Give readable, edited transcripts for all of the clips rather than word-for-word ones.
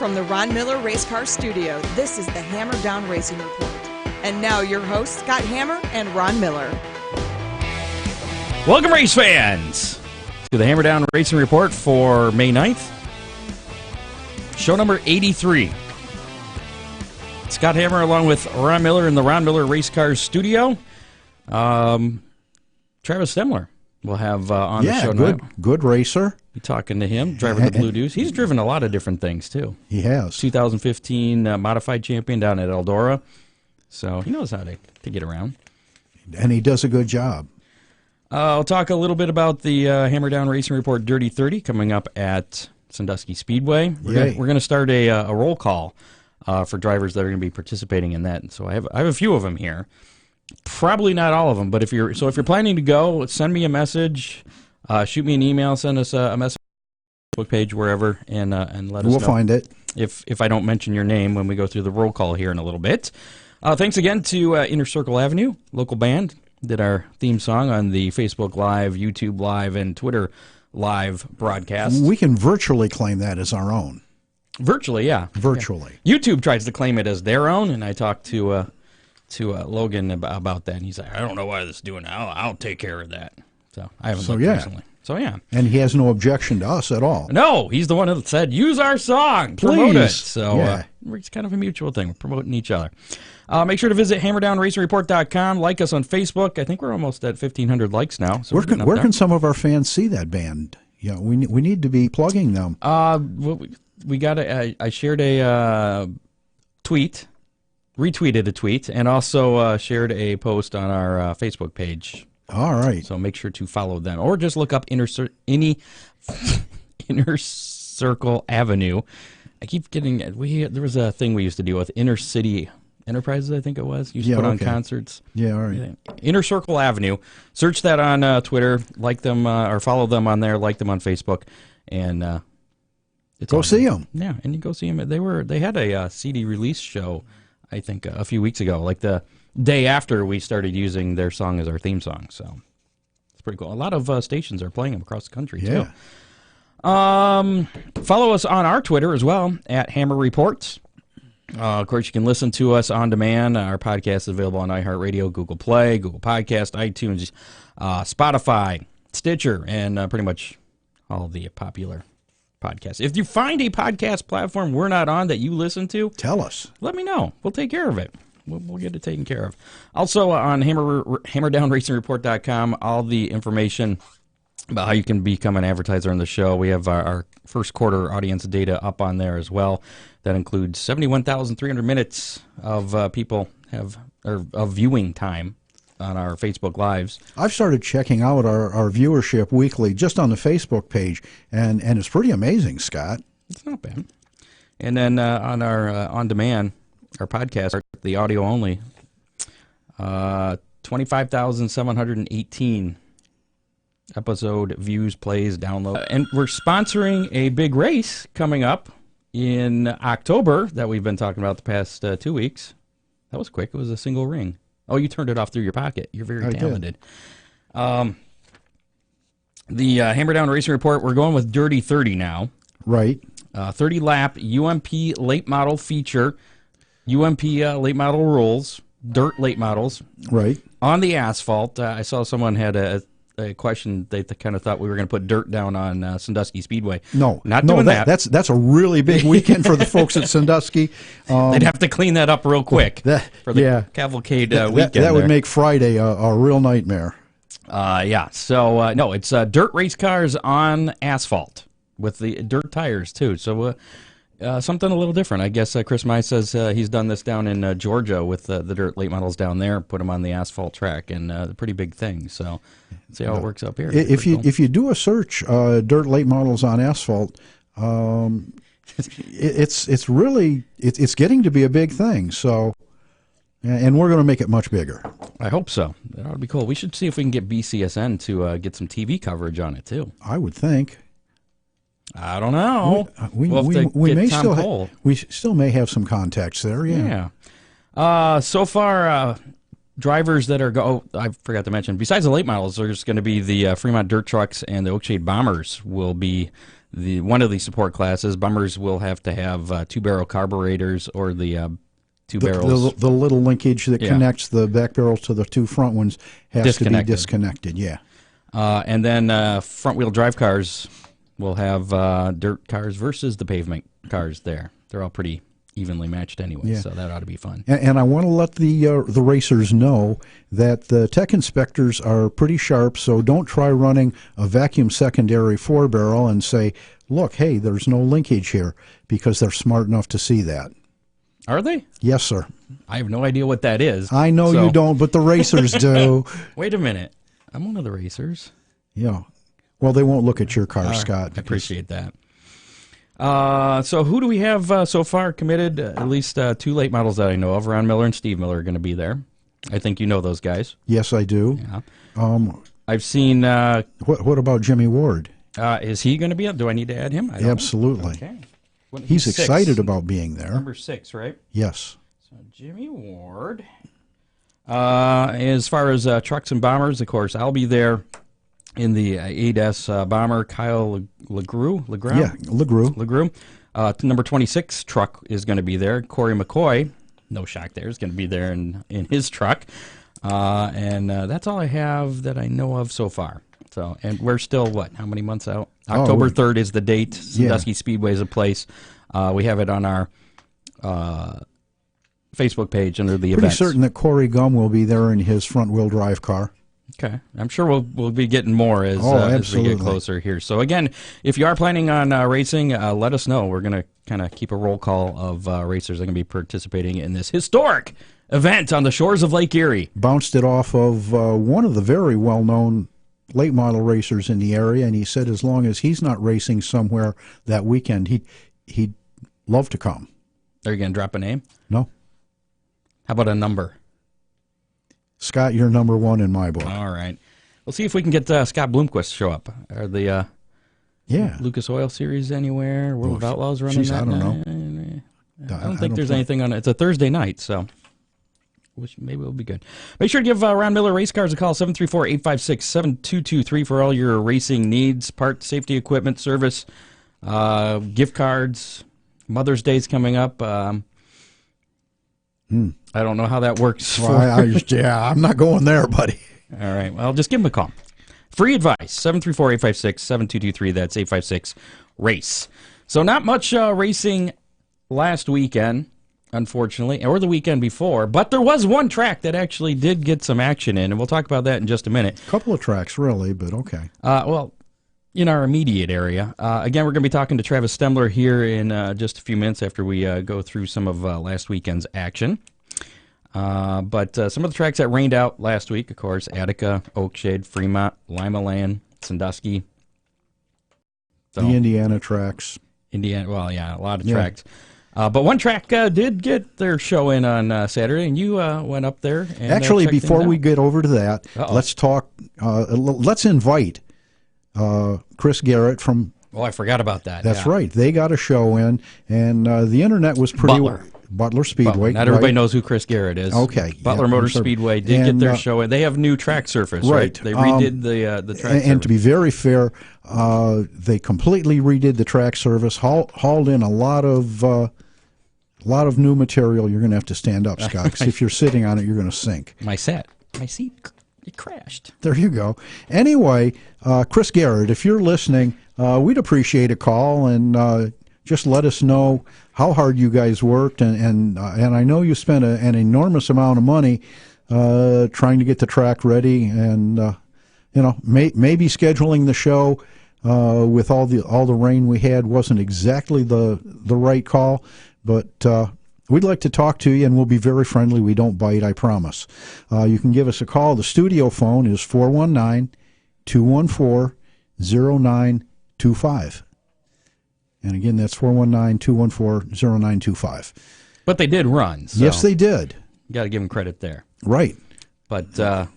from the Ron Miller Race Car Studio, this is the Hammer Down Racing Report. And now your hosts, Scott Hammer and Ron Miller. Welcome, race fans, to the Hammer Down Racing Report for May 9th. Show number 83. Scott Hammer along with Ron Miller in the Ron Miller Race Car Studio. Travis Stemler will have on the show tonight. Good racer. Be talking to him, driving the Blue Deuce. He's driven a lot of different things, too. He has. 2015 modified champion down at Eldora. So he knows how to get around. And he does a good job. I'll talk a little bit about the Hammer Down Racing Report Dirty 30 coming up at Sandusky Speedway. We're going to start a roll call for drivers that are going to be participating in that. And so I have a few of them here. Probably not all of them, but if you're planning to go, send me a message, shoot me an email, send us a message on the Facebook page, wherever, and let us know. We'll find it. If I don't mention your name when we go through the roll call here in a little bit. Thanks again to Inner Circle Avenue, local band, did our theme song on the Facebook Live, YouTube Live, and Twitter Live broadcast. We can virtually claim that as our own. Virtually, yeah. Virtually. Yeah. YouTube tries to claim it as their own, and I talked to Logan about that, and he's like, I don't know why this is doing it. I'll take care of that. So I haven't looked recently. So yeah. And he has no objection to us at all. No, he's the one that said, use our song, please. Promote it. So it's kind of a mutual thing. We're promoting each other. Make sure to visit hammerdownracingreport.com. Like us on Facebook. I think we're almost at 1,500 likes now. So where can some of our fans see that band? Yeah, we need to be plugging them. We got I shared a tweet. Retweeted a tweet, and also shared a post on our Facebook page. All right. So make sure to follow them. Or just look up Inner Circle Avenue. I keep getting... There was a thing we used to deal with, Inner City Enterprises, I think it was. Used to put on concerts. Yeah, all right. Inner Circle Avenue. Search that on Twitter. Like them, or follow them on there. Like them on Facebook. And go see them. Yeah, and you go see them. They had a CD release show, I think, a few weeks ago, like the day after we started using their song as our theme song. So it's pretty cool. A lot of stations are playing them across the country, too. Follow us on our Twitter as well, at Hammer Reports. Of course, you can listen to us on demand. Our podcast is available on iHeartRadio, Google Play, Google Podcast, iTunes, Spotify, Stitcher, and pretty much all the popular podcasts. If you find a podcast platform we're not on that you listen to, tell us. Let me know. We'll take care of it. We'll get it taken care of. Also on hammerdownracingreport.com, all the information about how you can become an advertiser on the show. We have our first quarter audience data up on there as well. That includes 71,300 minutes of people of viewing time on our Facebook Lives. I've started checking out our viewership weekly just on the Facebook page, and it's pretty amazing, Scott. It's not bad. And then on our on-demand, our podcast, the audio only, 25,718 episode views, plays, download. And we're sponsoring a big race coming up in October that we've been talking about the past 2 weeks. That was quick. It was a single ring. Oh, you turned it off through your pocket. You're very talented. The Hammer Down Racing Report, we're going with Dirty 30 now. Right. 30-lap UMP late model feature. UMP late model rules. Dirt late models. Right. On the asphalt. I saw someone had a question. They kind of thought we were going to put dirt down on Sandusky Speedway. No. Not doing that. That's a really big weekend for the folks at Sandusky. They'd have to clean that up real quick for the cavalcade weekend. That would make Friday a real nightmare. So, no, it's dirt race cars on asphalt with the dirt tires, too. So, something a little different. I guess Chris Mize says he's done this down in Georgia with the dirt late models down there, put them on the asphalt track, and a pretty big thing. So, let's see how it works up here. If you do a search, dirt late models on asphalt, it's really getting to be a big thing. So, and we're going to make it much bigger. I hope so. That ought to be cool. We should see if we can get BCSN to get some TV coverage on it too. I would think. I don't know. We still may have some contacts there. Yeah. So far, drivers that are I forgot to mention. Besides the late models, there's going to be the Fremont Dirt Trucks and the Oakshade Bombers will be one of the support classes. Bummers will have to have 2-barrel carburetors or the two barrels. The little linkage that connects the back barrels to the two front ones has to be disconnected. Yeah. And then front-wheel drive cars will have dirt cars versus the pavement cars there. They're all pretty evenly matched anyway, so that ought to be fun. And I want to let the racers know that the tech inspectors are pretty sharp, so don't try running a vacuum secondary 4-barrel and say, look, hey, there's no linkage here, because they're smart enough to see that. Are they? Yes, sir. I have no idea what that is. I know you don't, but the racers do. Wait a minute. I'm one of the racers. Yeah. Well, they won't look at your car, Scott. I appreciate that. So who do we have so far committed? At least 2 late models that I know of. Ron Miller and Steve Miller are going to be there. I think you know those guys. Yes, I do. Yeah. I've seen... what about Jimmy Ward? Is he going to be up? Do I need to add him? Absolutely. Okay. He's excited about being there. Number 6, right? Yes. So Jimmy Ward. As far as trucks and bombers, of course, I'll be there in the 8S bomber. Kyle LeGroux. Yeah, LeGroux. Number 26 truck is going to be there. Corey McCoy, no shock there, is going to be there in his truck. And that's all I have that I know of so far. So, and we're still, how many months out? October 3rd is the date. Sandusky Speedway is a place. We have it on our Facebook page under the events. Pretty certain that Corey Gum will be there in his front-wheel drive car. Okay. I'm sure we'll be getting more as we get closer here. So, again, if you are planning on racing, let us know. We're going to kind of keep a roll call of racers that are going to be participating in this historic event on the shores of Lake Erie. Bounced it off of one of the very well-known late model racers in the area, and he said as long as he's not racing somewhere that weekend, he'd love to come. Are you going to drop a name? No. How about a number? Scott, you're number 1 in my book. All right. We'll see if we can get Scott Bloomquist to show up. Are the Lucas Oil Series anywhere? World of Outlaws running that? I don't know. I don't think there's anything on it. It's a Thursday night, so maybe it'll be good. Make sure to give Ron Miller Race Cars a call, 734-856-7223 for all your racing needs, parts, safety equipment, service, gift cards. Mother's Day's coming up. I don't know how that works. Well, I'm not going there, buddy. All right. Well, just give him a call. Free advice, 734-856-7223. That's 856-RACE. So not much racing last weekend, unfortunately, or the weekend before, but there was one track that actually did get some action in, and we'll talk about that in just a minute. A couple of tracks, really, but okay. Well, in our immediate area. Again, we're going to be talking to Travis Stemler here in just a few minutes after we go through some of last weekend's action. But some of the tracks that rained out last week, of course, Attica, Oakshade, Fremont, Limaland, Sandusky. So, the Indiana tracks. A lot of tracks. But one track did get their show in on Saturday, and you went up there. And, actually, before we get over to that, let's talk. Let's invite Chris Garrett from. Oh, I forgot about that. That's right. They got a show in, and the internet was pretty. Butler Speedway. Not everybody knows who Chris Garrett is. Okay. Butler Motor Speedway did get their show in. They have new track surface, right? They redid the track surface. And to be very fair, they completely redid the track surface, hauled in a lot of new material. You're going to have to stand up, Scott, because if you're sitting on it, you're going to sink. My seat, it crashed. There you go. Anyway, Chris Garrett, if you're listening, we'd appreciate a call and just let us know how hard you guys worked, and I know you spent an enormous amount of money trying to get the track ready, and maybe scheduling the show with all the rain we had wasn't exactly the right call, but we'd like to talk to you, and we'll be very friendly. We don't bite, I promise. You can give us a call. The studio phone is 419-214-0925. And again, that's 419-214-0925. But they did run. So yes, they did. You got to give them credit there. Right. But the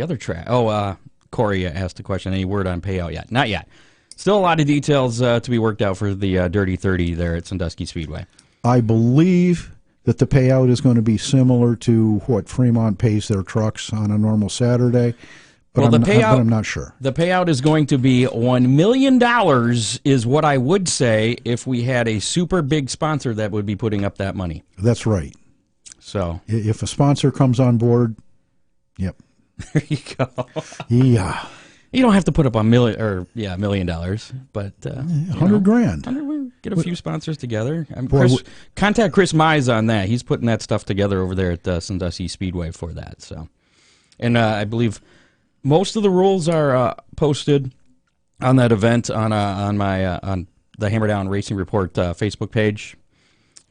other track. Corey asked a question. Any word on payout yet? Not yet. Still a lot of details to be worked out for the Dirty 30 there at Sandusky Speedway. I believe that the payout is going to be similar to what Fremont pays their trucks on a normal Saturday. but, well, I'm not sure. The payout is going to be $1 million is what I would say if we had a super big sponsor that would be putting up that money. That's right. So if a sponsor comes on board, yep. There you go. Yeah. You don't have to put up $1 million, but $100,000. Get a few sponsors together. Contact Chris Mize on that. He's putting that stuff together over there at Sandusky Speedway for that. So, and I believe most of the rules are posted on that event on the Hammer Down Racing Report Facebook page.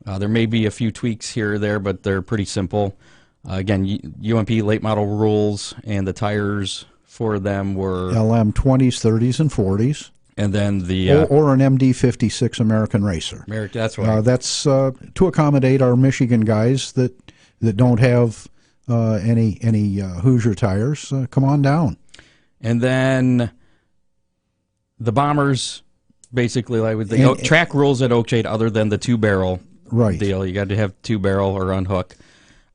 There may be a few tweaks here or there, but they're pretty simple. Again, UMP late model rules, and the tires for them were LM 20s, 30s, and 40s. And then the or an MD 56 American Racer. That's right. That's to accommodate our Michigan guys that don't have any Hoosier tires. Come on down. And then the Bombers, basically, like with the track rules at Oakshade, other than the 2-barrel deal, you got to have 2-barrel or unhook.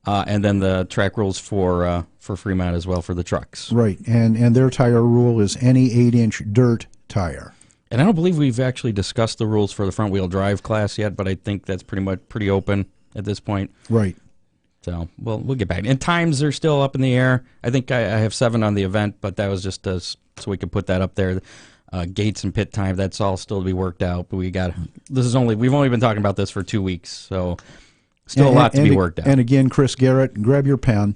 And then the track rules for Fremont as well for the trucks. Right, and their tire rule is any 8-inch dirt tire. And I don't believe we've actually discussed the rules for the front-wheel drive class yet, but I think that's pretty open at this point. Right. So we'll get back. And times are still up in the air. I think I have 7 on the event, but that was just so we could put that up there. Gates and pit time, that's all still to be worked out. But we've only been talking about this for 2 weeks, so still a lot to be worked out. And again, Chris Garrett, grab your pen.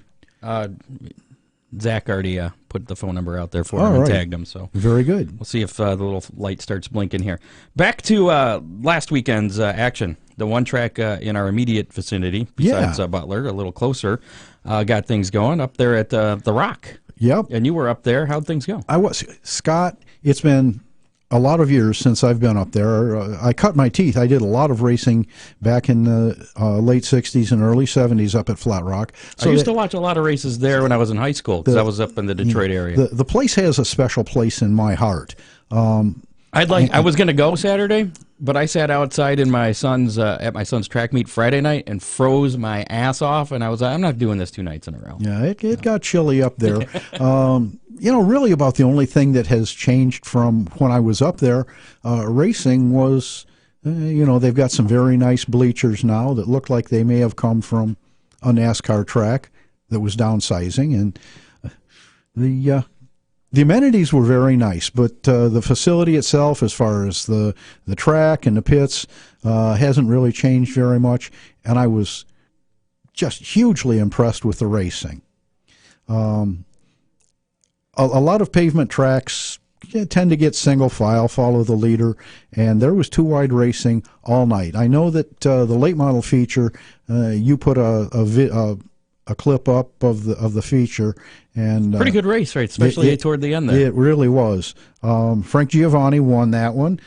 Zach already put the phone number out there for him and tagged him. So very good. We'll see if the little light starts blinking here. Back to last weekend's action. The one track in our immediate vicinity, besides Butler, a little closer, got things going up there at the Rock. Yep. And you were up there. How'd things go? I was. Scott, it's been a lot of years since I've been up there. I cut my teeth. I did a lot of racing back in the late 60s and early 70s up at Flat Rock. So I used to watch a lot of races there when I was in high school because I was up in the Detroit area. The place has a special place in my heart. I was going to go Saturday, but I sat outside in my son's at my son's track meet Friday night and froze my ass off, and I was like, I'm not doing this 2 nights in a row. Yeah, it got chilly up there. Really about the only thing that has changed from when I was up there racing was, they've got some very nice bleachers now that look like they may have come from a NASCAR track that was downsizing, and the amenities were very nice, but the facility itself, as far as the track and the pits, hasn't really changed very much, and I was just hugely impressed with the racing. A lot of pavement tracks tend to get single file, follow the leader, and there was 2-wide racing all night. I know that the late model feature, you put a clip up of the feature, and pretty good race, right? Especially toward the end there. It really was. Frank Giovanni won that one.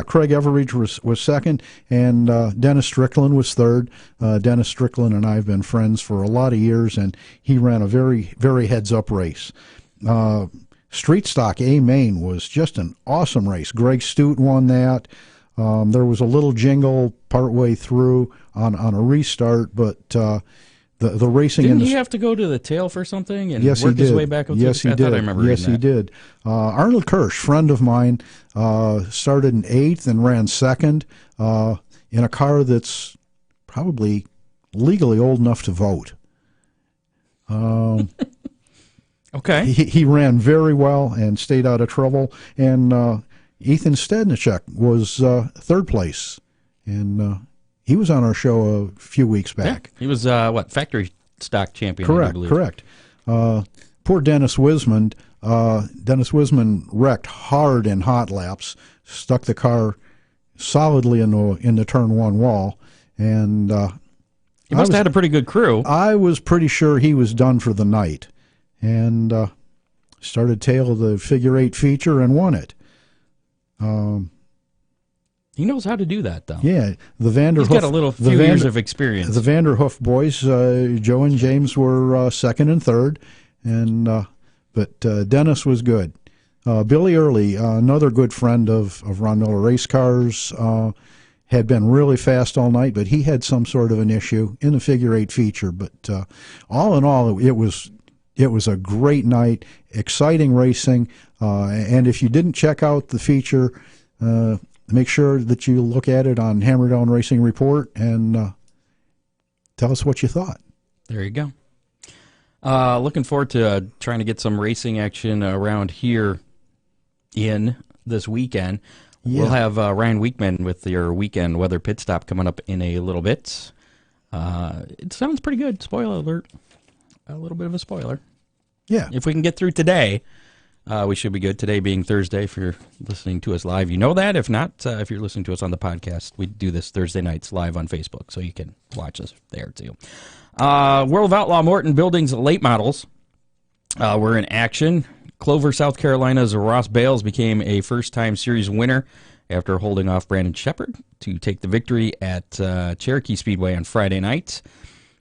Craig Everidge was second, and Dennis Strickland was third. Dennis Strickland and I have been friends for a lot of years, and he ran a very, very heads-up race. Street Stock A Main was just an awesome race. Greg Stute won that. There was a little jingle partway through on a restart, but the racing... Didn't he have to go to the tail for something and work his way back up? Yes, he did. I remember yes, he did. Arnold Kirsch, friend of mine, started in 8th and ran 2nd in a car that's probably legally old enough to vote. Okay. He ran very well and stayed out of trouble, and Ethan Stednicek was 3rd place, and he was on our show a few weeks back. Yeah. He was, factory stock champion, correct, I believe. Correct. Poor Dennis Wismond. Dennis Wismond wrecked hard in hot laps, stuck the car solidly in the turn 1 wall, and he must have had a pretty good crew. I was pretty sure he was done for the night, and started tail of the figure 8 feature and won it. He knows how to do that, though. Yeah, the Vanderhoof. He's got few years of experience. The Vanderhoof boys, Joe and James, were 2nd and 3rd, and but Dennis was good. Billy Early, another good friend of Ron Miller Race Cars, had been really fast all night, but he had some sort of an issue in the figure eight feature. But all in all, it was a great night, exciting racing. And if you didn't check out the feature, make sure that you look at it on Hammer Down Racing Report and tell us what you thought. There you go. Looking forward to trying to get some racing action around here in this weekend. Yeah. We'll have Ryan Weekman with your weekend weather pit stop coming up in a little bit. It sounds pretty good. Spoiler alert. A little bit of a spoiler. Yeah. If we can get through today, we should be good. Today being Thursday, if you're listening to us live, you know that. If not, if you're listening to us on the podcast, we do this Thursday nights live on Facebook, so you can watch us there too. World of Outlaw Morton Buildings late models were in action. Clover, South Carolina's Ross Bales became a first-time series winner after holding off Brandon Shepard to take the victory at Cherokee Speedway on Friday night.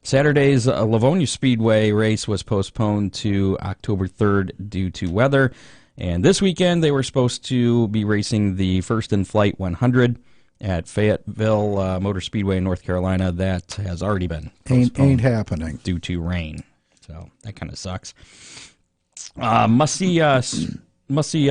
Saturday's Livonia Speedway race was postponed to October 3rd due to weather. And this weekend, they were supposed to be racing the First in Flight 100 at Fayetteville Motor Speedway in North Carolina. That has already been postponed. Ain't happening. Due to rain. So that kind of sucks. Must-see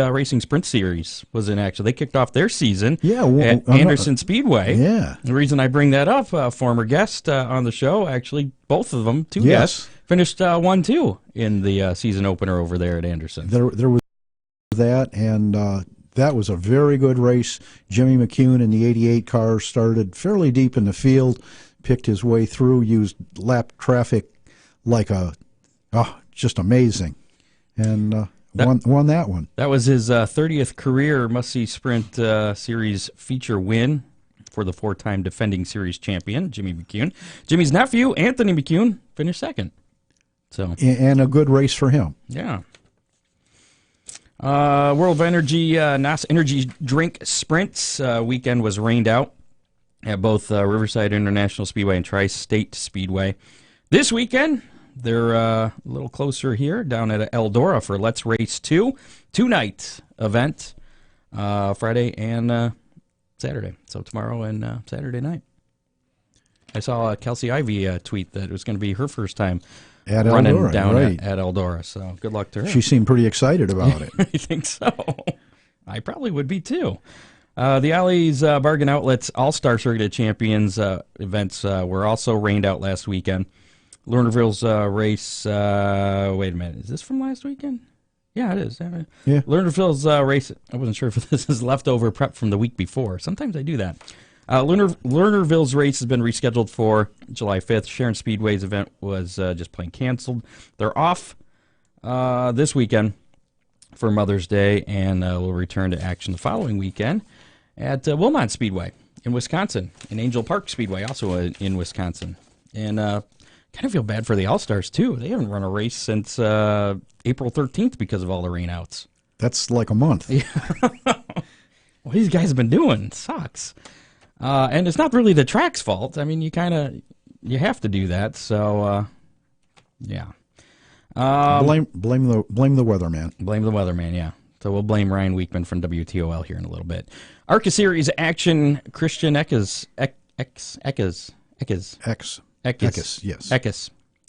Racing Sprint Series was in action. They kicked off their season at Anderson Speedway. Yeah. The reason I bring that up, former guest on the show, actually, both of them, two guests, finished 1-2 in the season opener over there at Anderson. There was that, and that was a very good race. Jimmy McCune in the 88 car started fairly deep in the field, picked his way through, used lap traffic like just amazing. And won that one. That was his 30th career Must-See Sprint Series feature win for the four-time defending series champion, Jimmy McCune. Jimmy's nephew, Anthony McCune, finished second. And a good race for him. Yeah. World of Energy NAS Energy Drink Sprints weekend was rained out at both Riverside International Speedway and Tri-State Speedway. This weekend, they're a little closer here, down at Eldora for Let's Race 2. Two-night event, Friday and Saturday. So tomorrow and Saturday night. I saw Kelsey Ivey tweet that it was going to be her first time at running Eldora, down right. at Eldora. So good luck to her. She seemed pretty excited about it. I think so. I probably would be too. The Alley's Bargain Outlets All-Star Circuit of Champions events were also rained out last weekend. Lernerville's race, wait a minute, is this from last weekend? Yeah, it is. Yeah. Lernerville's race, I wasn't sure if this is leftover prep from the week before. Sometimes I do that. Lernerville's race has been rescheduled for July 5th. Sharon Speedway's event was just plain canceled. They're off this weekend for Mother's Day, and will return to action the following weekend at Wilmot Speedway in Wisconsin, and Angel Park Speedway also in Wisconsin. And kind of feel bad for the All-Stars, too. They haven't run a race since April 13th because of all the rainouts. That's like a month. Yeah. What these guys have been doing it sucks. And it's not really the track's fault. I mean, you have to do that. So, yeah. Blame the weatherman. Blame the weatherman, yeah. So we'll blame Ryan Weekman from WTOL here in a little bit. ARCA Series action, Christian Eckes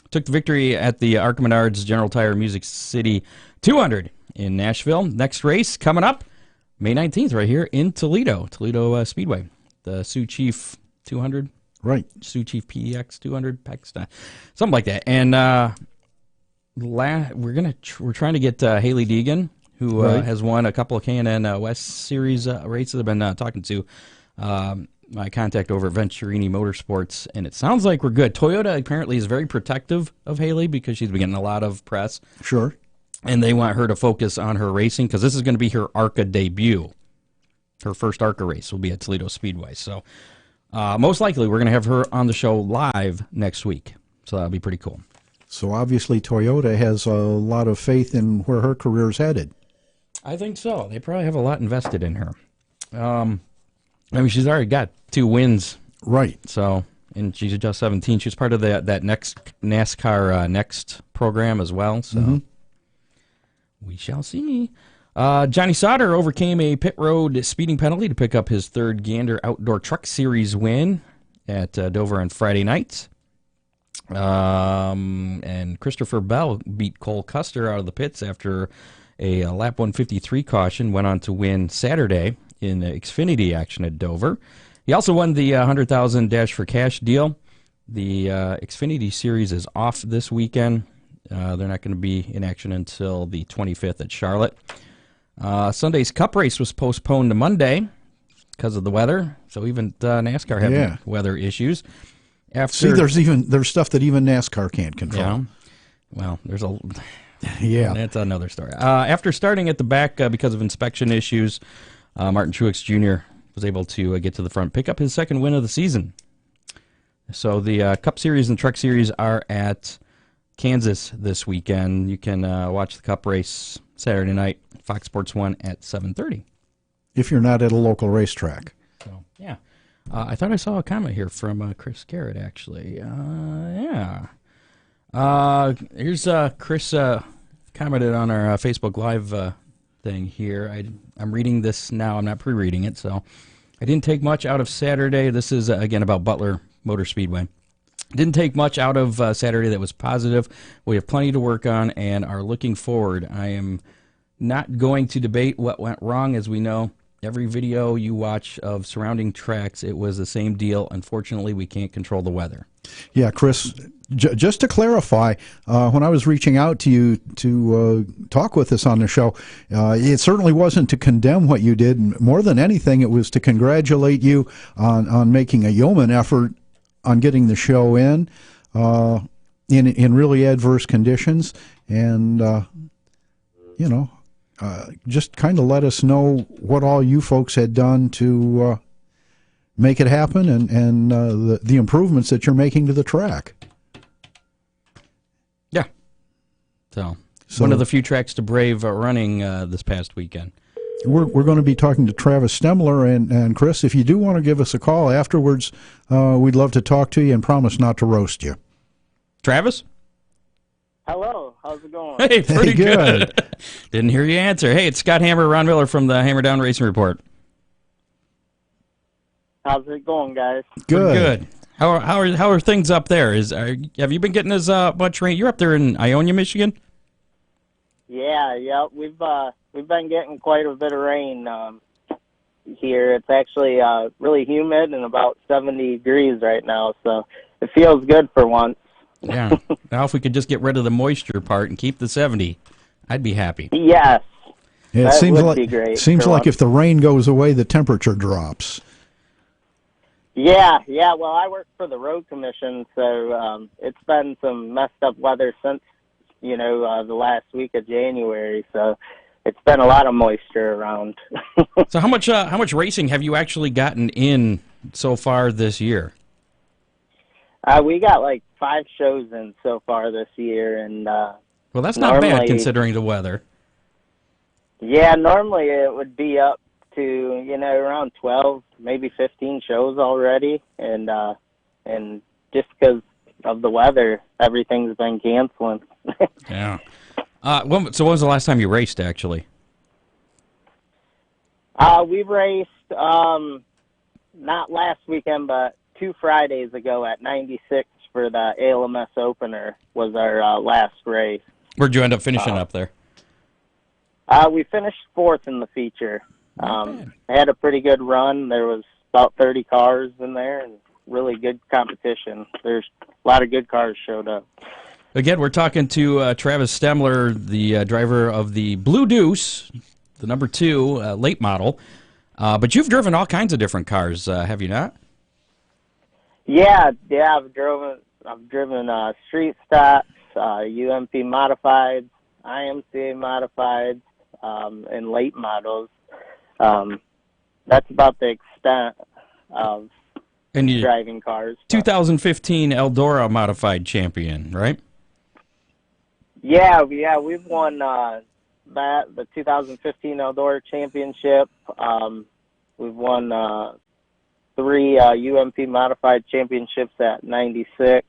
took the victory at the ARCA Menards General Tire Music City 200 in Nashville. Next race coming up May 19th right here in Toledo Speedway. The Sioux Chief 200. Right. Sioux Chief PEX 200, PEX, something like that. And we're trying to get Haley Deegan, who has won a couple of K&N West Series races. I've been talking to my contact over at Venturini Motorsports, and it sounds like we're good. Toyota apparently is very protective of Haley because she's been getting a lot of press. Sure. And they want her to focus on her racing because this is going to be her ARCA debut. Her first ARCA race will be at Toledo Speedway. So most likely we're going to have her on the show live next week. So that'll be pretty cool. So obviously Toyota has a lot of faith in where her career's headed. I think so. They probably have a lot invested in her. I mean, she's already got 2 wins. Right. So, and she's just 17. She's part of that next NASCAR Next program as well. So we shall see. Johnny Sauter overcame a pit road speeding penalty to pick up his third Gander Outdoor Truck Series win at Dover on Friday night. And Christopher Bell beat Cole Custer out of the pits after a lap 153 caution, went on to win Saturday in the Xfinity action at Dover. He also won the 100,000 Dash for Cash deal. The Xfinity Series is off this weekend. They're not going to be in action until the 25th at Charlotte. Sunday's Cup race was postponed to Monday because of the weather. So even NASCAR having weather issues. See, there's stuff that even NASCAR can't control. Yeah. Well, there's a that's another story. After starting at the back because of inspection issues, Martin Truex Jr. was able to get to the front, pick up his second win of the season. So the Cup Series and Truck Series are at Kansas this weekend. You can watch the Cup race Saturday night, Fox Sports 1 at 7:30. If you're not at a local racetrack. So, yeah. I thought I saw a comment here from Chris Garrett, actually. Here's Chris commented on our Facebook Live thing here. I'm reading this now. I'm not pre-reading it, so I didn't take much out of Saturday. This is, again, about Butler Motor Speedway. Didn't take much out of Saturday that was positive. We have plenty to work on and are looking forward. I am not going to debate what went wrong. As we know, every video you watch of surrounding tracks, it was the same deal. Unfortunately, we can't control the weather. Yeah, Chris, just to clarify, when I was reaching out to you to talk with us on the show, it certainly wasn't to condemn what you did. More than anything, it was to congratulate you on making a yeoman effort on getting the show in really adverse conditions, and just kind of let us know what all you folks had done to make it happen, and the improvements that you're making to the track. Yeah. So one of the few tracks to brave running this past weekend. We're going to be talking to Travis Stemler, and Chris, if you do want to give us a call afterwards, we'd love to talk to you and promise not to roast you. Travis? Hello, how's it going? Hey, pretty good. Didn't hear you answer. Hey, it's Scott Hammer, Ron Miller from the Hammer Down Racing Report. How's it going, guys? Good. How are things up there? Have you been getting as much rain? You're up there in Ionia, Michigan? Yeah, we've been getting quite a bit of rain here. It's actually really humid and about 70 degrees right now, so it feels good for once. Yeah. Now, if we could just get rid of the moisture part and keep the 70, I'd be happy. Yes. Yeah, it seems be great. Seems like if the rain goes away, the temperature drops. Yeah. Well, I work for the road commission, so it's been some messed up weather since the last week of January. So it's been a lot of moisture around. So how much racing have you actually gotten in so far this year? We got like 5 shows in so far this year, and well, that's not bad considering the weather. Yeah, normally it would be up to around 12, maybe 15 shows already, and just because of the weather, everything's been canceling. Yeah. So when was the last time you raced, actually? We raced not last weekend, but 2 Fridays ago at 96 for the ALMS opener was our last race. Where'd you end up finishing up there? We finished 4th in the feature. I had a pretty good run. There was about 30 cars in there, and really good competition. There's a lot of good cars showed up. Again, we're talking to Travis Stemler, the driver of the Blue Deuce, the number 2 late model. But you've driven all kinds of different cars, have you not? Yeah. I've driven street stocks, UMP modifieds, IMCA modifieds, and late models. That's about the extent of driving cars. 2015 Eldora modified champion, right? Yeah, we've won the 2015 Eldora championship. We've won 3 UMP modified championships at 96,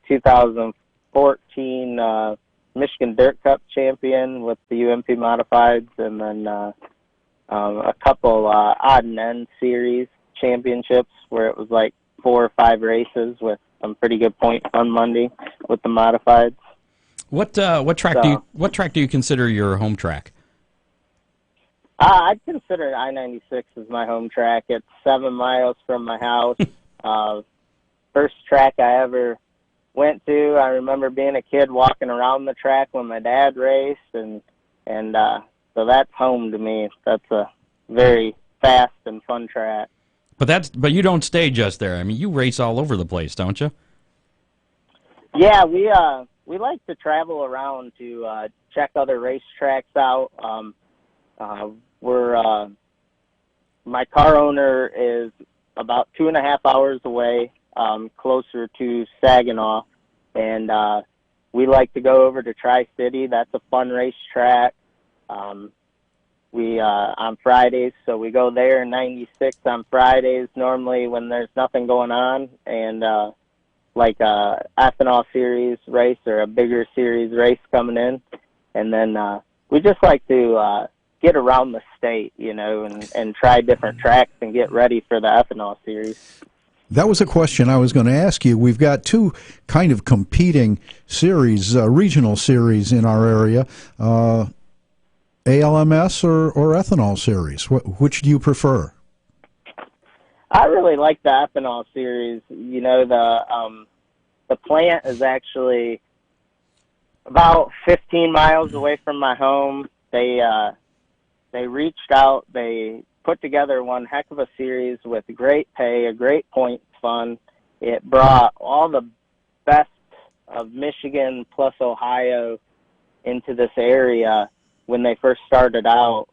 2014 Michigan Dirt Cup champion with the UMP Modifieds, and then a couple odd and end series championships where it was like 4 or 5 races with some pretty good points on Monday with the Modifieds. What track do you consider your home track? I'd consider I-96 as my home track. It's 7 miles from my house. First track I ever went to. I remember being a kid walking around the track when my dad raced, and so that's home to me. That's a very fast and fun track. But you don't stay just there. I mean, you race all over the place, don't you? Yeah, we like to travel around to check other racetracks out. My car owner is about 2.5 hours away, closer to Saginaw, and we like to go over to Tri-City. That's a fun racetrack. We on Fridays, so we go there in 96 on Fridays normally when there's nothing going on, and like a ethanol series race or a bigger series race coming in, and then we just like to get around the state, and try different tracks and get ready for the ethanol series. That was a question I was going to ask you. We've got 2 kind of competing series, regional series in our area, ALMS or ethanol series. Which do you prefer? I really like the ethanol series. The plant is actually about 15 miles away from my home. They reached out. They put together one heck of a series with great pay, a great point fund. It brought all the best of Michigan plus Ohio into this area when they first started out,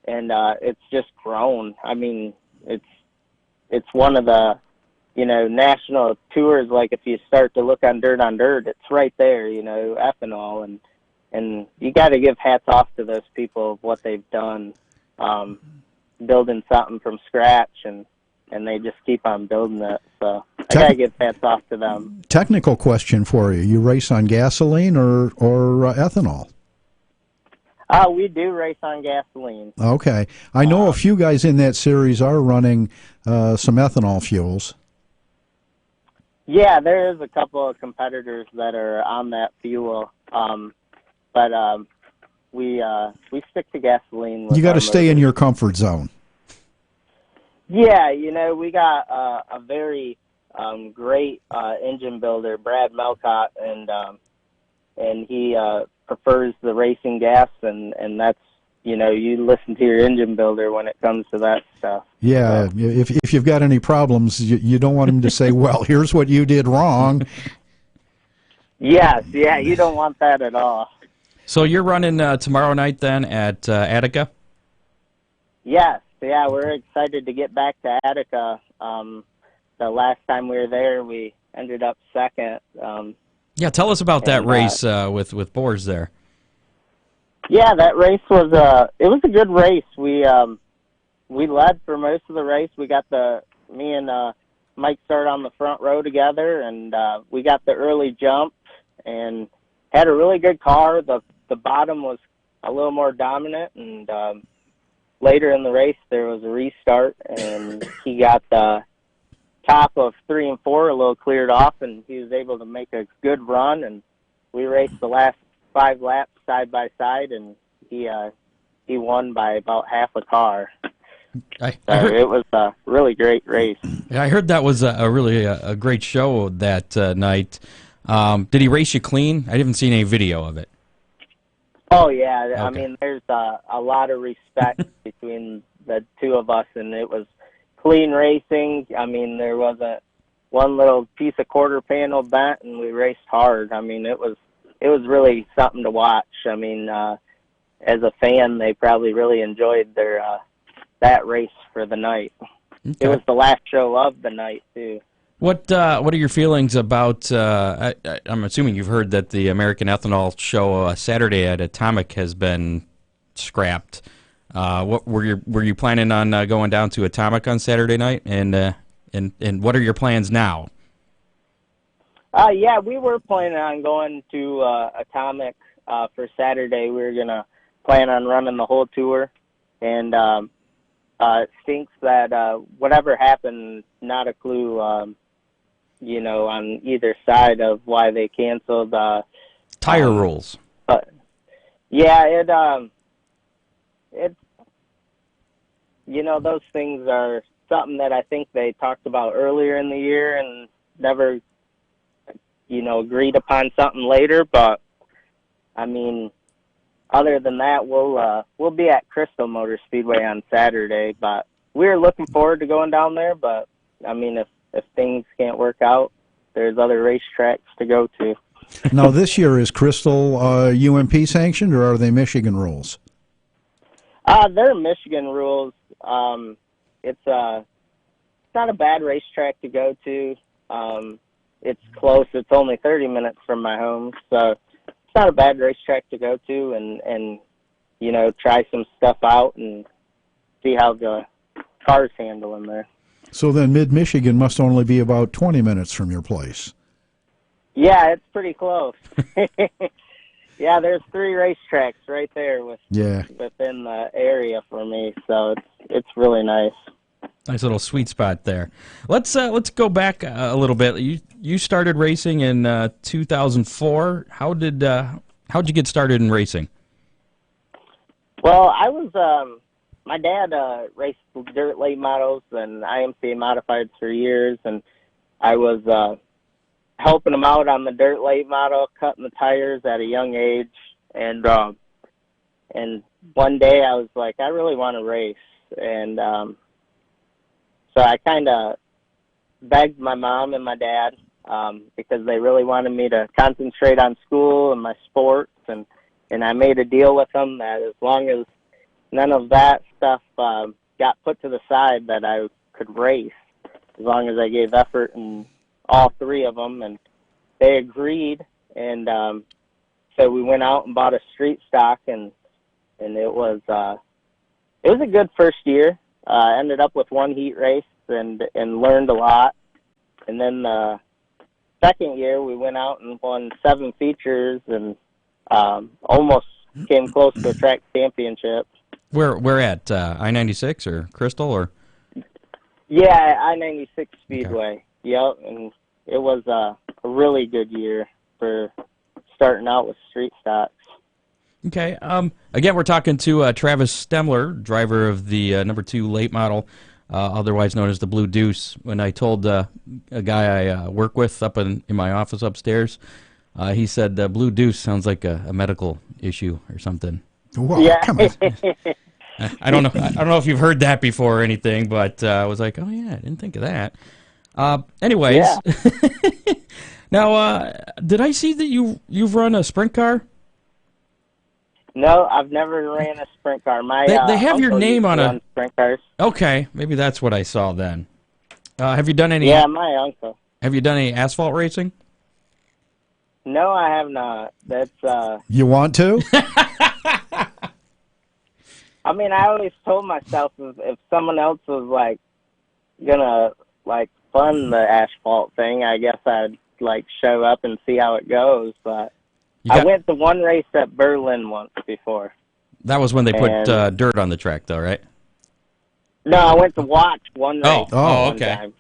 and it's just grown. I mean, it's one of the national tours. Like if you start to look on Dirt, it's right there. Ethanol, and you got to give hats off to those people of what they've done, building something from scratch, and they just keep on building it. So I got to give hats off to them. Technical question for you. You race on gasoline or ethanol? We do race on gasoline. Okay. I know a few guys in that series are running some ethanol fuels. Yeah, there is a couple of competitors that are on that fuel, but we stick to gasoline. You got to stay in your comfort zone. Yeah, we got a very great engine builder, Brad Melcott, and he prefers the racing gas, and that's, you listen to your engine builder when it comes to that stuff. Yeah, so. If you've got any problems, you don't want him to say, well, here's what you did wrong. Yes, yeah, you don't want that at all. So you're running tomorrow night then at Attica? Yes, yeah, we're excited to get back to Attica. The last time we were there, we ended up second. Yeah, tell us about that race with Boers there. Yeah, that race was it was a good race. We led for most of the race. We got me and Mike started on the front row together, and we got the early jump and had a really good car. The bottom was a little more dominant, and later in the race there was a restart, and he got the top of 3 and 4 a little cleared off, and he was able to make a good run, and we raced the last 5 laps side by side, and he won by about half a car. It was a really great race. I heard that was a really great show that night. Did he race you clean? I haven't seen any video of it. Oh, yeah. Okay. I Okay. mean, there's a lot of respect between the two of us, and it was clean racing. I mean, there wasn't one little piece of quarter panel bent, and we raced hard. I mean, it was really something to watch. I mean, as a fan, they probably really enjoyed that race for the night. Okay. It was the last show of the night, too. What are your feelings about? I'm assuming you've heard that the American Ethanol show Saturday at Atomic has been scrapped. What were you planning on going down to Atomic on Saturday night? And what are your plans now? Yeah, we were planning on going to Atomic. for Saturday. We were going to plan on running the whole tour. And it stinks that whatever happened, not a clue, on either side of why they canceled. Tire rules. But, yeah, those things are something that I think they talked about earlier in the year and never, agreed upon something later. But, I mean, other than that, we'll be at Crystal Motor Speedway on Saturday. But we're looking forward to going down there. But, I mean, if things can't work out, there's other racetracks to go to. Now, this year, is Crystal UMP sanctioned, or are they Michigan rules? They're Michigan rules. It's not a bad racetrack to go to. It's close. It's only 30 minutes from my home, so it's not a bad racetrack to go to and try some stuff out and see how the cars handle in there. So then Mid-Michigan must only be about 20 minutes from your place. Yeah, it's pretty close. Yeah, there's 3 racetracks right there within the area for me, so it's really nice. Nice little sweet spot there. Let's go back a little bit. You started racing in 2004. How'd you get started in racing? Well, I was my dad raced dirt late models and IMCA modifieds for years, and I was helping him out on the dirt late model, cutting the tires at a young age, and one day I was like, I really want to race, and so I kind of begged my mom and my dad because they really wanted me to concentrate on school and my sports, and I made a deal with them that as long as none of that stuff got put to the side, that I could race as long as I gave effort in all 3 of them, and they agreed, and so we went out and bought a street stock, and it was a good first year. Ended up with 1 heat race and learned a lot, and then the second year we went out and won 7 features and almost came close to a track championship. Where at I-96 or Crystal or? Yeah, I-96 Speedway. Okay. Yep, and it was a really good year for starting out with street stocks. Okay. Again, we're talking to Travis Stemler, driver of the number 2 late model, otherwise known as the Blue Deuce. When I told a guy I work with up in my office upstairs, he said Blue Deuce sounds like a medical issue or something. Whoa, yeah. Come on. I don't know if you've heard that before or anything, but I was like, oh yeah, I didn't think of that. Anyways, yeah. Now, did I see that you've run a sprint car? No, I've never ran a sprint car. They have your name on a sprint cars. Okay, maybe that's what I saw then. Have you done any? Yeah, my uncle. Have you done any asphalt racing? No, I have not. That's You want to? I mean, I always told myself if someone else was gonna fund the asphalt thing, I guess I'd show up and see how it goes. But I went to one race at Berlin once before. That was when they put dirt on the track, though, right? No, I went to watch one race. Oh, okay. Time.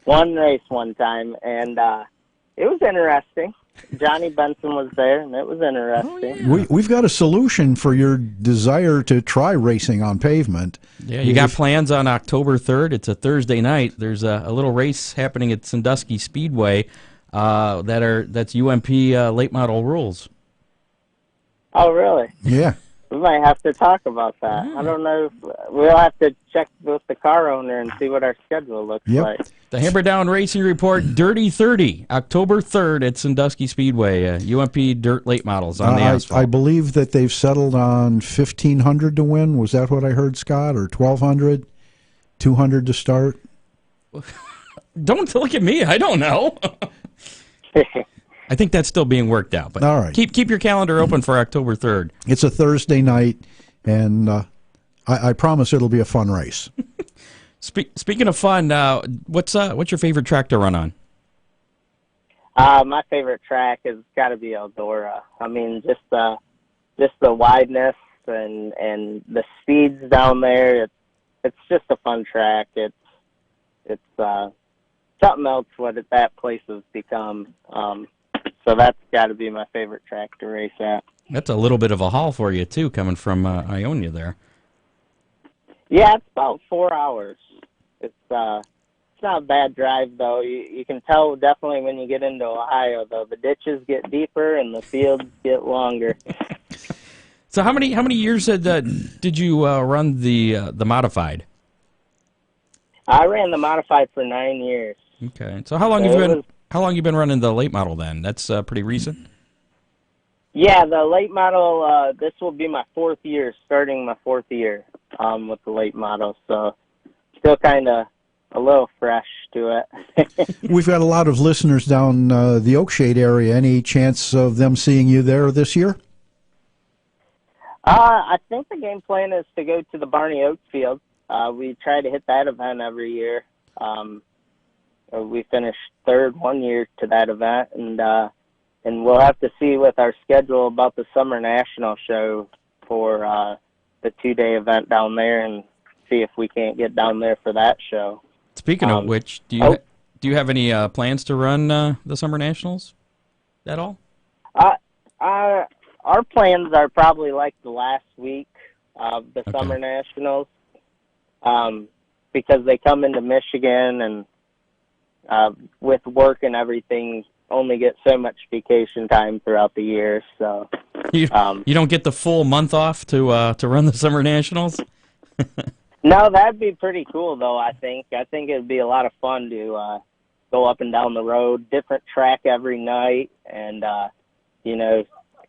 One race one time, and it was interesting. Johnny Benson was there, and it was interesting. Oh, yeah. We've got a solution for your desire to try racing on pavement. Yeah, you got plans on October 3rd. It's a Thursday night. There's a little race happening at Sandusky Speedway that's UMP late model rules. Oh, really? Yeah. We might have to talk about that. I don't know. We'll have to check with the car owner and see what our schedule looks like. The Hammer Down Racing Report Dirty 30, October 3rd at Sandusky Speedway. UMP dirt late models on the asphalt. I believe that they've settled on $1,500 to win. Was that what I heard, Scott? Or $1,200? $200 to start? Don't look at me. I don't know. I think that's still being worked out. But all right. Keep your calendar open for October 3rd. It's a Thursday night, and I promise it'll be a fun race. Speaking of fun, what's your favorite track to run on? My favorite track has got to be Eldora. I mean, just the wideness and the speeds down there. It's just a fun track. It's something else what that place has become. So that's got to be my favorite track to race at. That's a little bit of a haul for you too, coming from Ionia there. Yeah, it's about 4 hours. It's not a bad drive though. You can tell definitely when you get into Ohio though. The ditches get deeper and the fields get longer. So how many years did you run the modified? I ran the modified for 9 years. Okay. So how long you been running the late model then? That's pretty recent. Yeah, the late model. This will be my 4th year, starting my 4th year with the late model. So still kind of a little fresh to it. We've got a lot of listeners down the Oakshade area. Any chance of them seeing you there this year? I think the game plan is to go to the Barney Oak Field. We try to hit that event every year. We finished 3rd one year to that event, and we'll have to see with our schedule about the Summer National show for the 2-day event down there, and see if we can't get down there for that show. Speaking of which, do you have any plans to run the Summer Nationals at all? Our plans are probably like the last week of the Summer Nationals, because they come into Michigan, and with work and everything, only get so much vacation time throughout the year. So you don't get the full month off to run the Summer Nationals? No, that'd be pretty cool though. I think it'd be a lot of fun to go up and down the road, different track every night, and I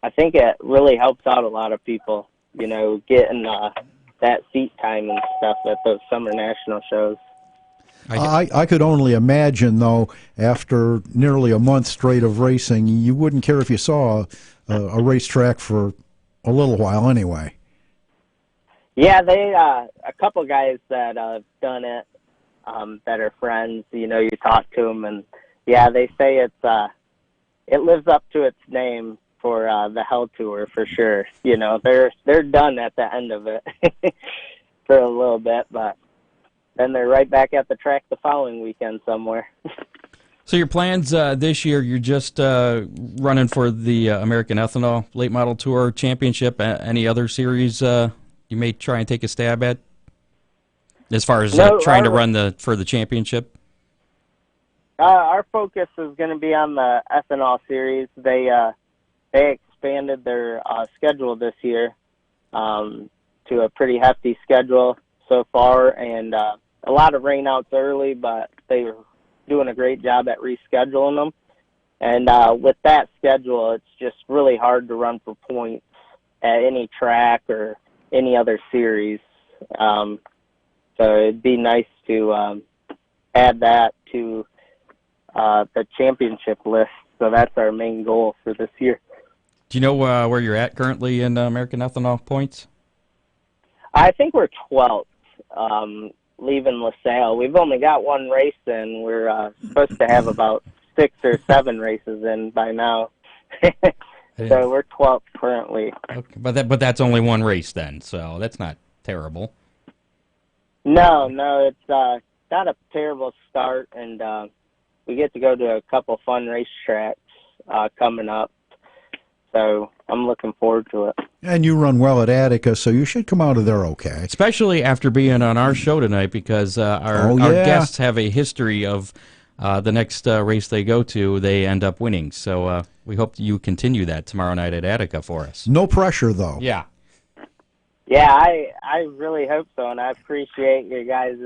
think it really helps out a lot of people, getting that seat time and stuff at those Summer National shows. I could only imagine, though, after nearly a month straight of racing, you wouldn't care if you saw a racetrack for a little while anyway. Yeah, a couple guys that have done it that are friends, you talk to them, and yeah, they say it lives up to its name for the Hell Tour for sure. They're done at the end of it for a little bit, but then they're right back at the track the following weekend somewhere. So your plans this year, you're just running for the American Ethanol Late Model Tour Championship. Any other series you may try and take a stab at, as far as trying to run for the championship? Our focus is going to be on the Ethanol series. They expanded their schedule this year to a pretty hefty schedule so far, and a lot of rainouts early, but they were doing a great job at rescheduling them. And with that schedule, it's just really hard to run for points at any track or any other series. So it'd be nice to add that to the championship list. So that's our main goal for this year. Do you know where you're at currently in American Ethanol points? I think we're 12th. Leaving LaSalle. We've only got one race in. We're supposed to have about 6 or 7 races in by now. So we're 12th currently. Okay. But that's only one race then, so that's not terrible. No, it's not a terrible start, and we get to go to a couple fun racetracks coming up. So I'm looking forward to it. And you run well at Attica, so you should come out of there okay. Especially after being on our show tonight, because our guests have a history of the next race they go to, they end up winning. So we hope you continue that tomorrow night at Attica for us. No pressure, though. Yeah. Yeah, I really hope so, and I appreciate your guys'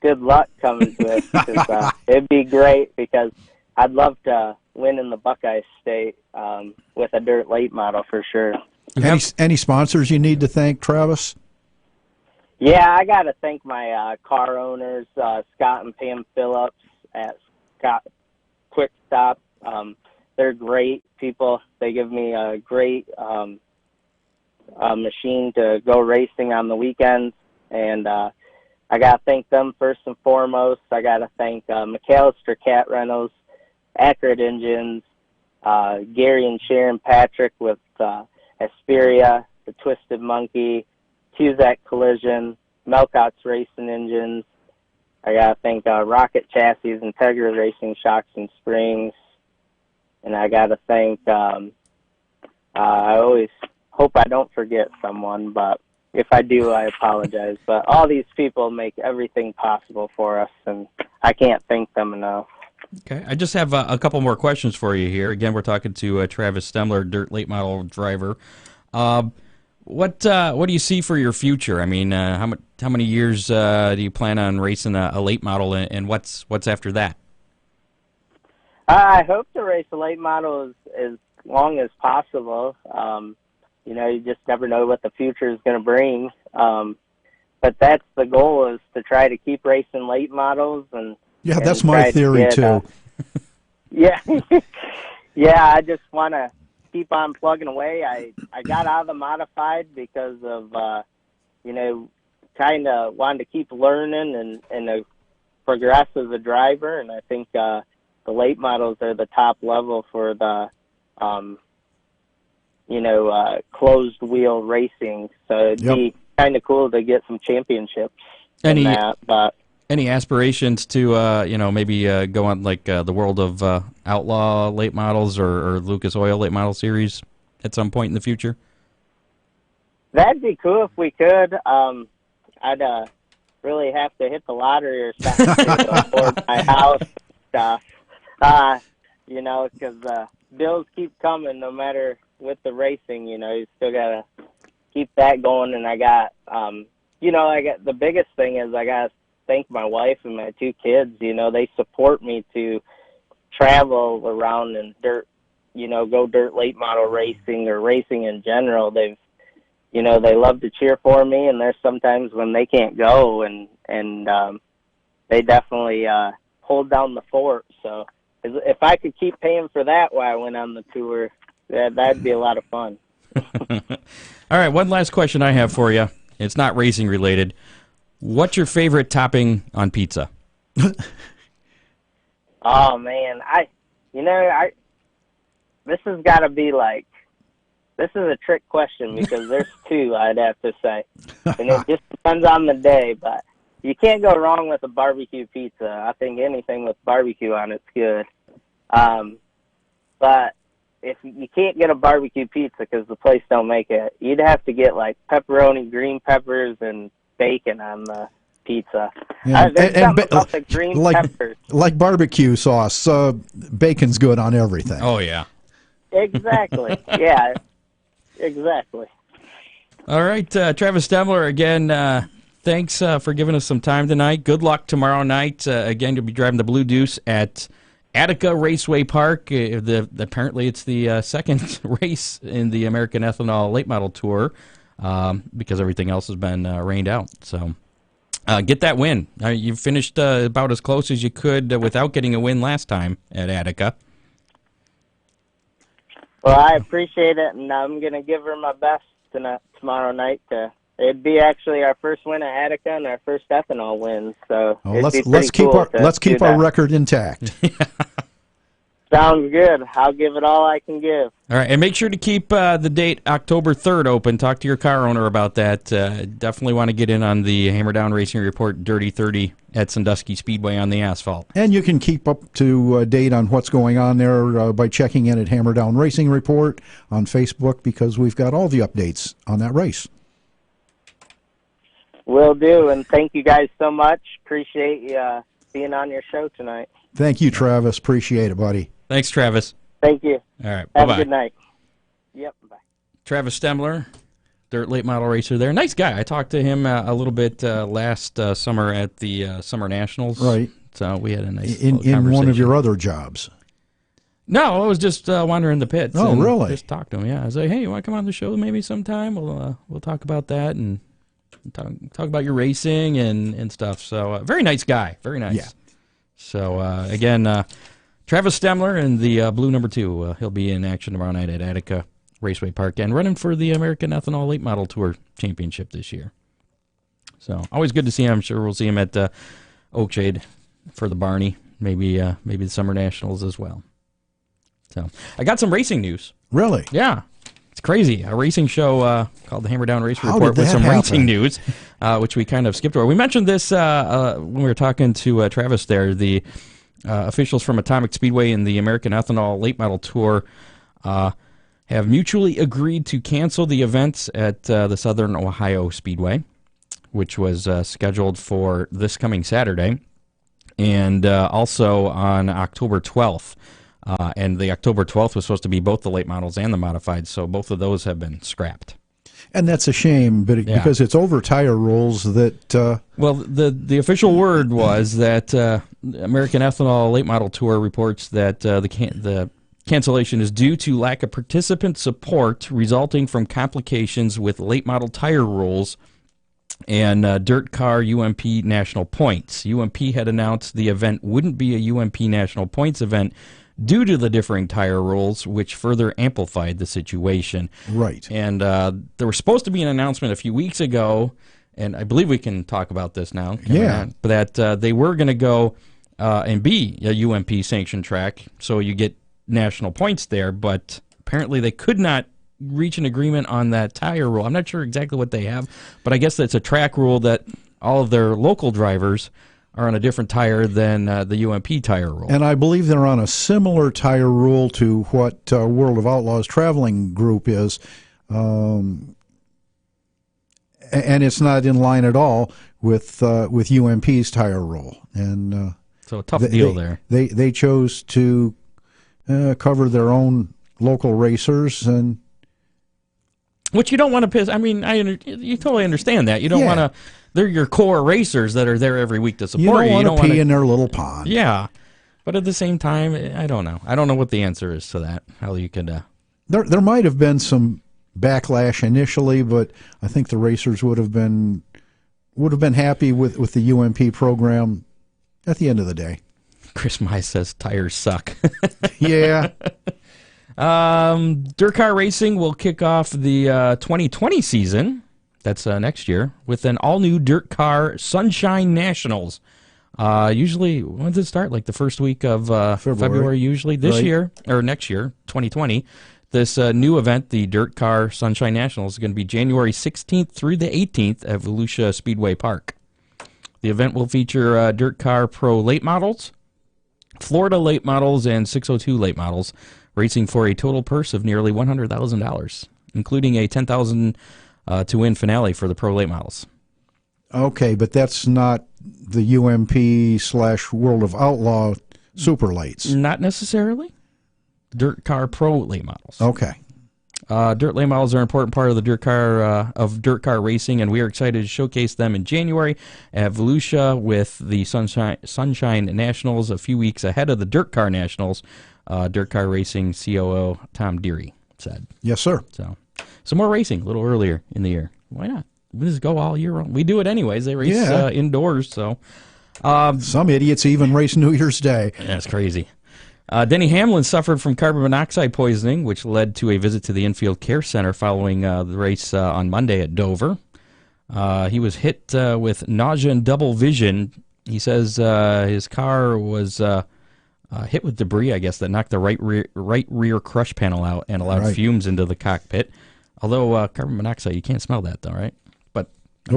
good luck coming to it. Cause, it'd be great, because I'd love to win in the Buckeye State with a dirt late model for sure. Any sponsors you need to thank, Travis? Yeah, I got to thank my car owners, Scott and Pam Phillips at Scott Quick Stop. They're great people. They give me a great machine to go racing on the weekends, and I got to thank them first and foremost. I got to thank McAllister Cat Rentals. Accurate Engines, Gary and Sharon Patrick with Hesperia, the Twisted Monkey, Cusack Collision, Melcott's Racing Engines. I got to thank Rocket Chassis, Integra Racing Shocks and Springs. And I got to thank, I always hope I don't forget someone, but if I do, I apologize. But all these people make everything possible for us, and I can't thank them enough. Okay, I just have a couple more questions for you here. Again, we're talking to Travis Stemler, dirt late model driver. What do you see for your future? I mean, how many years do you plan on racing a late model, and what's after that? I hope to race a late model as long as possible. You just never know what the future is going to bring. But that's the goal, is to try to keep racing late models. And that's my theory too. Yeah, yeah. I just want to keep on plugging away. I got out of the modified because of kind of wanted to keep learning and progress as a driver. And I think the late models are the top level for the closed wheel racing. So it'd be kind of cool to get some championships in that. But any aspirations to maybe go on like the World of Outlaw late models or Lucas Oil late model series at some point in the future? That'd be cool if we could. I'd really have to hit the lottery or something to afford my house stuff. Because bills keep coming no matter with the racing. You still gotta keep that going. And I got, the biggest thing is I gotta thank my wife and my two kids. They support me to travel around and go dirt late model racing or racing in general. They love to cheer for me, and there's sometimes when they can't go, and they definitely hold down the fort. So if I could keep paying for that while I went on the tour, that'd be a lot of fun. All right, one last question I have for you. It's not racing related. What's your favorite topping on pizza? Oh man, this has got to be this is a trick question because there's two, I'd have to say, and it just depends on the day. But you can't go wrong with a barbecue pizza. I think anything with barbecue on it's good. But if you can't get a barbecue pizza because the place don't make it, you'd have to get pepperoni, green peppers, and bacon on the pizza. Yeah. There's something about the green peppers. Like barbecue sauce, bacon's good on everything. Oh, yeah. Exactly. Yeah, exactly. All right, Travis Stemler, again, thanks for giving us some time tonight. Good luck tomorrow night. Again, you'll be driving the Blue Deuce at Attica Raceway Park. Apparently it's the second race in the American Ethanol Late Model Tour because everything else has been rained out. So get that win. You finished about as close as you could without getting a win last time at Attica. Well, I appreciate it, and I'm going to give her my best tomorrow night. It'd be actually our first win at Attica and our first ethanol win. So let's keep our record intact. Sounds good. I'll give it all I can give. All right, and make sure to keep the date October 3rd open. Talk to your car owner about that. Definitely want to get in on the Hammer Down Racing Report Dirty 30 at Sandusky Speedway on the asphalt. And you can keep up to date on what's going on there by checking in at Hammer Down Racing Report on Facebook, because we've got all the updates on that race. Will do, and thank you guys so much. Appreciate you being on your show tonight. Thank you, Travis. Appreciate it, buddy. Thanks, Travis. Thank you. All right, Have bye-bye. a good night. Yep, bye. Travis Stemler, dirt late model racer there. Nice guy. I talked to him a little bit last summer at the Summer Nationals. Right. So we had a nice in conversation. one of your other jobs. No, I was just wandering the pits. Oh, and really? Just talked to him. Yeah, I was like, hey, you want to come on the show maybe sometime? We'll talk about that and talk about your racing and stuff. So very nice guy. Very nice. Yeah. So again, Travis Stemler in the blue number 2. He'll be in action tomorrow night at Attica Raceway Park and running for the American Ethanol Late Model Tour Championship this year. So always good to see him. I'm sure we'll see him at Oakshade for the Barney maybe the Summer Nationals as well. So I got some racing news. Really? Yeah. It's crazy. A racing show called the Hammer Down Race How Report did with that some happen? racing news, which we kind of skipped over. We mentioned this when we were talking to Travis there. The officials from Atomic Speedway and the American Ethanol Late Model Tour have mutually agreed to cancel the events at the Southern Ohio Speedway, which was scheduled for this coming Saturday, and also on October 12th. And the October 12th was supposed to be both the late models and the modifieds, so both of those have been scrapped. And that's a shame, but because it's over tire rules that... Well, the official word was that American Ethanol Late Model Tour reports that the cancellation is due to lack of participant support resulting from complications with late model tire rules and dirt car UMP national points. UMP had announced the event wouldn't be a UMP national points event due to the differing tire rules, which further amplified the situation. Right. And there was supposed to be an announcement a few weeks ago, and I believe we can talk about this now. Yeah. That they were going to go and be a UMP sanctioned track, so you get national points there, but apparently they could not reach an agreement on that tire rule. I'm not sure exactly what they have, but I guess that's a track rule that all of their local drivers are on a different tire than the UMP tire rule. And I believe they're on a similar tire rule to what World of Outlaws Traveling Group is. And it's not in line at all with UMP's tire rule. And so a tough deal there. They chose to cover their own local racers, and which you don't want to piss. I mean, you totally understand that. You don't want to. They're your core racers that are there every week to support you. You don't want to pee in their little pond. Yeah, but at the same time, I don't know. I don't know what the answer is to that. How you could. There might have been some backlash initially, but I think the racers would have been happy with the UMP program at the end of the day. Chris Mize says tires suck. Yeah. Dirt car racing will kick off the 2020 season. That's next year with an all-new dirt car Sunshine Nationals. Usually, when does it start? Like the first week of February usually. This year, or next year, 2020, this new event, the Dirt Car Sunshine Nationals, is going to be January 16th through the 18th at Volusia Speedway Park. The event will feature Dirt Car Pro late models, Florida late models, and 602 late models, racing for a total purse of nearly $100,000, including a $10,000 to win finale for the pro late models. Okay, but that's not the UMP/World of Outlaw super lates. Not necessarily. Dirt car pro late models. Okay. Dirt late models are an important part of the dirt car racing, and we are excited to showcase them in January at Volusia with the Sunshine Nationals a few weeks ahead of the Dirt Car Nationals. Dirt car racing COO Tom Deary said. Yes, sir. So, some more racing a little earlier in the year. Why not? We just go all year long. We do it anyways. They race indoors. So, some idiots even race New Year's Day. That's crazy. Denny Hamlin suffered from carbon monoxide poisoning, which led to a visit to the infield care center following the race on Monday at Dover. He was hit with nausea and double vision. He says his car was hit with debris, I guess, that knocked the right rear crush panel out and allowed fumes into the cockpit. Although carbon monoxide, you can't smell that, though, right? But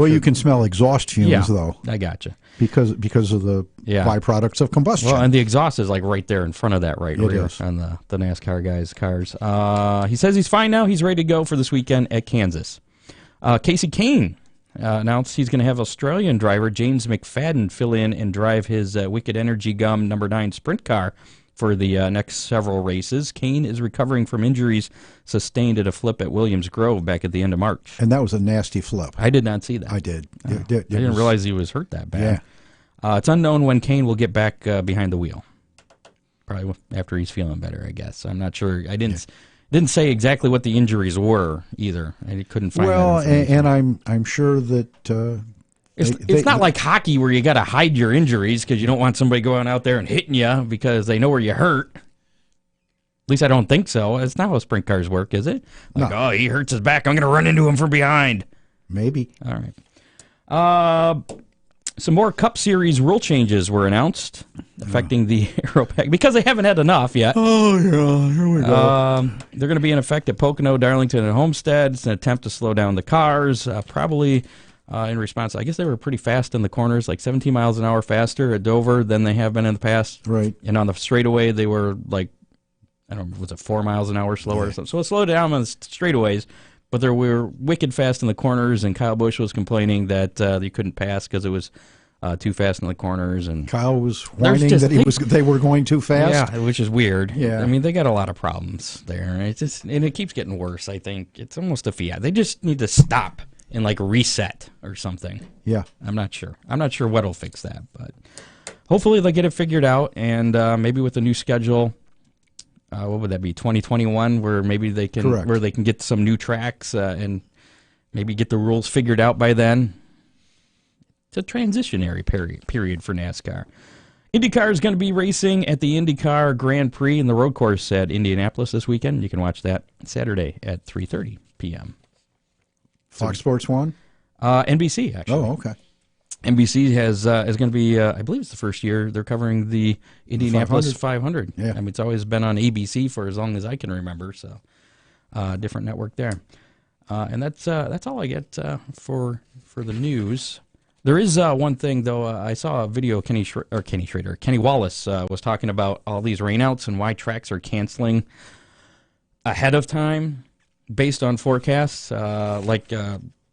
you can smell exhaust fumes, though. I gotcha. Because of the byproducts of combustion. Well, and the exhaust is like right there in front of that rear on the NASCAR guys' cars. He says he's fine now. He's ready to go for this weekend at Kansas. Casey Kane announced he's going to have Australian driver James McFadden fill in and drive his Wicked Energy Gum number 9 sprint car for the next several races. Kane is recovering from injuries sustained at a flip at Williams Grove back at the end of March. And that was a nasty flip. I did not see that. I did. I didn't realize he was hurt that bad. Yeah. It's unknown when Kane will get back behind the wheel. Probably after he's feeling better, I guess. I'm not sure. I didn't say exactly what the injuries were either. I couldn't find that information. And I'm sure that... It's not like hockey where you got to hide your injuries because you don't want somebody going out there and hitting you because they know where you hurt. At least I don't think so. It's not how sprint cars work, is it? Like, no. Oh, he hurts his back. I'm going to run into him from behind. Maybe. All right. Some more Cup Series rule changes were announced affecting the Aeropack because they haven't had enough yet. Oh, yeah, here we go. They're going to be in effect at Pocono, Darlington, and Homestead. It's an attempt to slow down the cars, probably in response. I guess they were pretty fast in the corners, like 17 miles an hour faster at Dover than they have been in the past. Right. And on the straightaway, they were like, I don't know, was it 4 miles an hour slower or something? So it slowed down on the straightaways. But they were wicked fast in the corners, and Kyle Busch was complaining that they couldn't pass because it was too fast in the corners. And Kyle was whining that they were going too fast. Yeah, which is weird. Yeah, I mean, they got a lot of problems there. And it keeps getting worse. I think it's almost a fiat. They just need to stop and like reset or something. Yeah, I'm not sure. I'm not sure what'll fix that, but hopefully they'll get it figured out, and maybe with the new schedule. What would that be? 2021, where maybe they can get some new tracks and maybe get the rules figured out by then. It's a transitionary period for NASCAR. IndyCar is going to be racing at the IndyCar Grand Prix in the road course at Indianapolis this weekend. You can watch that Saturday at 3:30 p.m. Fox Sports 1? NBC, actually. Oh, okay. NBC is going to be, I believe it's the first year they're covering the Indianapolis 500. Yeah. I mean, it's always been on ABC for as long as I can remember, so different network there. And that's all I get for the news. There is one thing, though. I saw a video Kenny Wallace was talking about all these rainouts and why tracks are canceling ahead of time based on forecasts,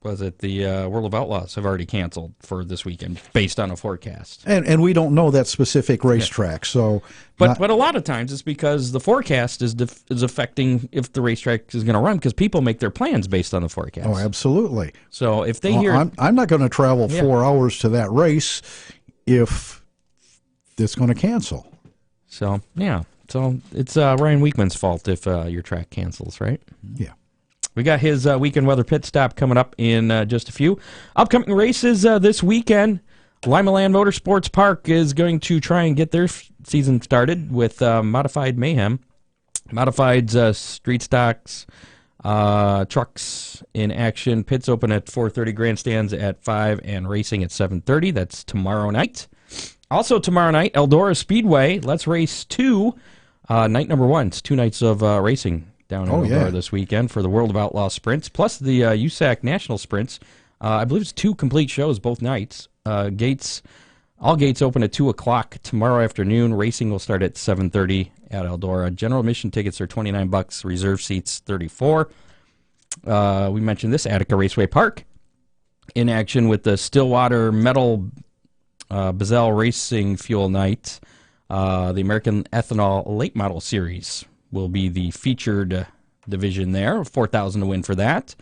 was it the World of Outlaws have already canceled for this weekend based on a forecast. And we don't know that specific racetrack, so... But a lot of times it's because the forecast is affecting if the racetrack is going to run, because people make their plans based on the forecast. Oh, absolutely. So if they hear... I'm not going to travel 4 hours to that race if it's going to cancel. So, yeah. So it's Ryan Weekman's fault if your track cancels, right? Yeah. We got his weekend weather pit stop coming up in just a few. Upcoming races this weekend. Lima Land Motorsports Park is going to try and get their season started with Modified Mayhem. Modified's street stocks, trucks in action. Pits open at 4:30, grandstands at 5, and racing at 7:30. That's tomorrow night. Also tomorrow night, Eldora Speedway. Let's Race 2, night number 1. It's 2 nights of racing down in Eldora this weekend for the World of Outlaw Sprints, plus the USAC National Sprints. I believe it's 2 complete shows both nights. All gates open at 2 o'clock tomorrow afternoon. Racing will start at 7:30 at Eldora. General admission tickets are $29. Reserve seats $34. We mentioned this, Attica Raceway Park in action with the Stillwater Metal Bazell Racing Fuel Night. The American Ethanol Late Model Series will be the featured division there. $4,000 to win for that.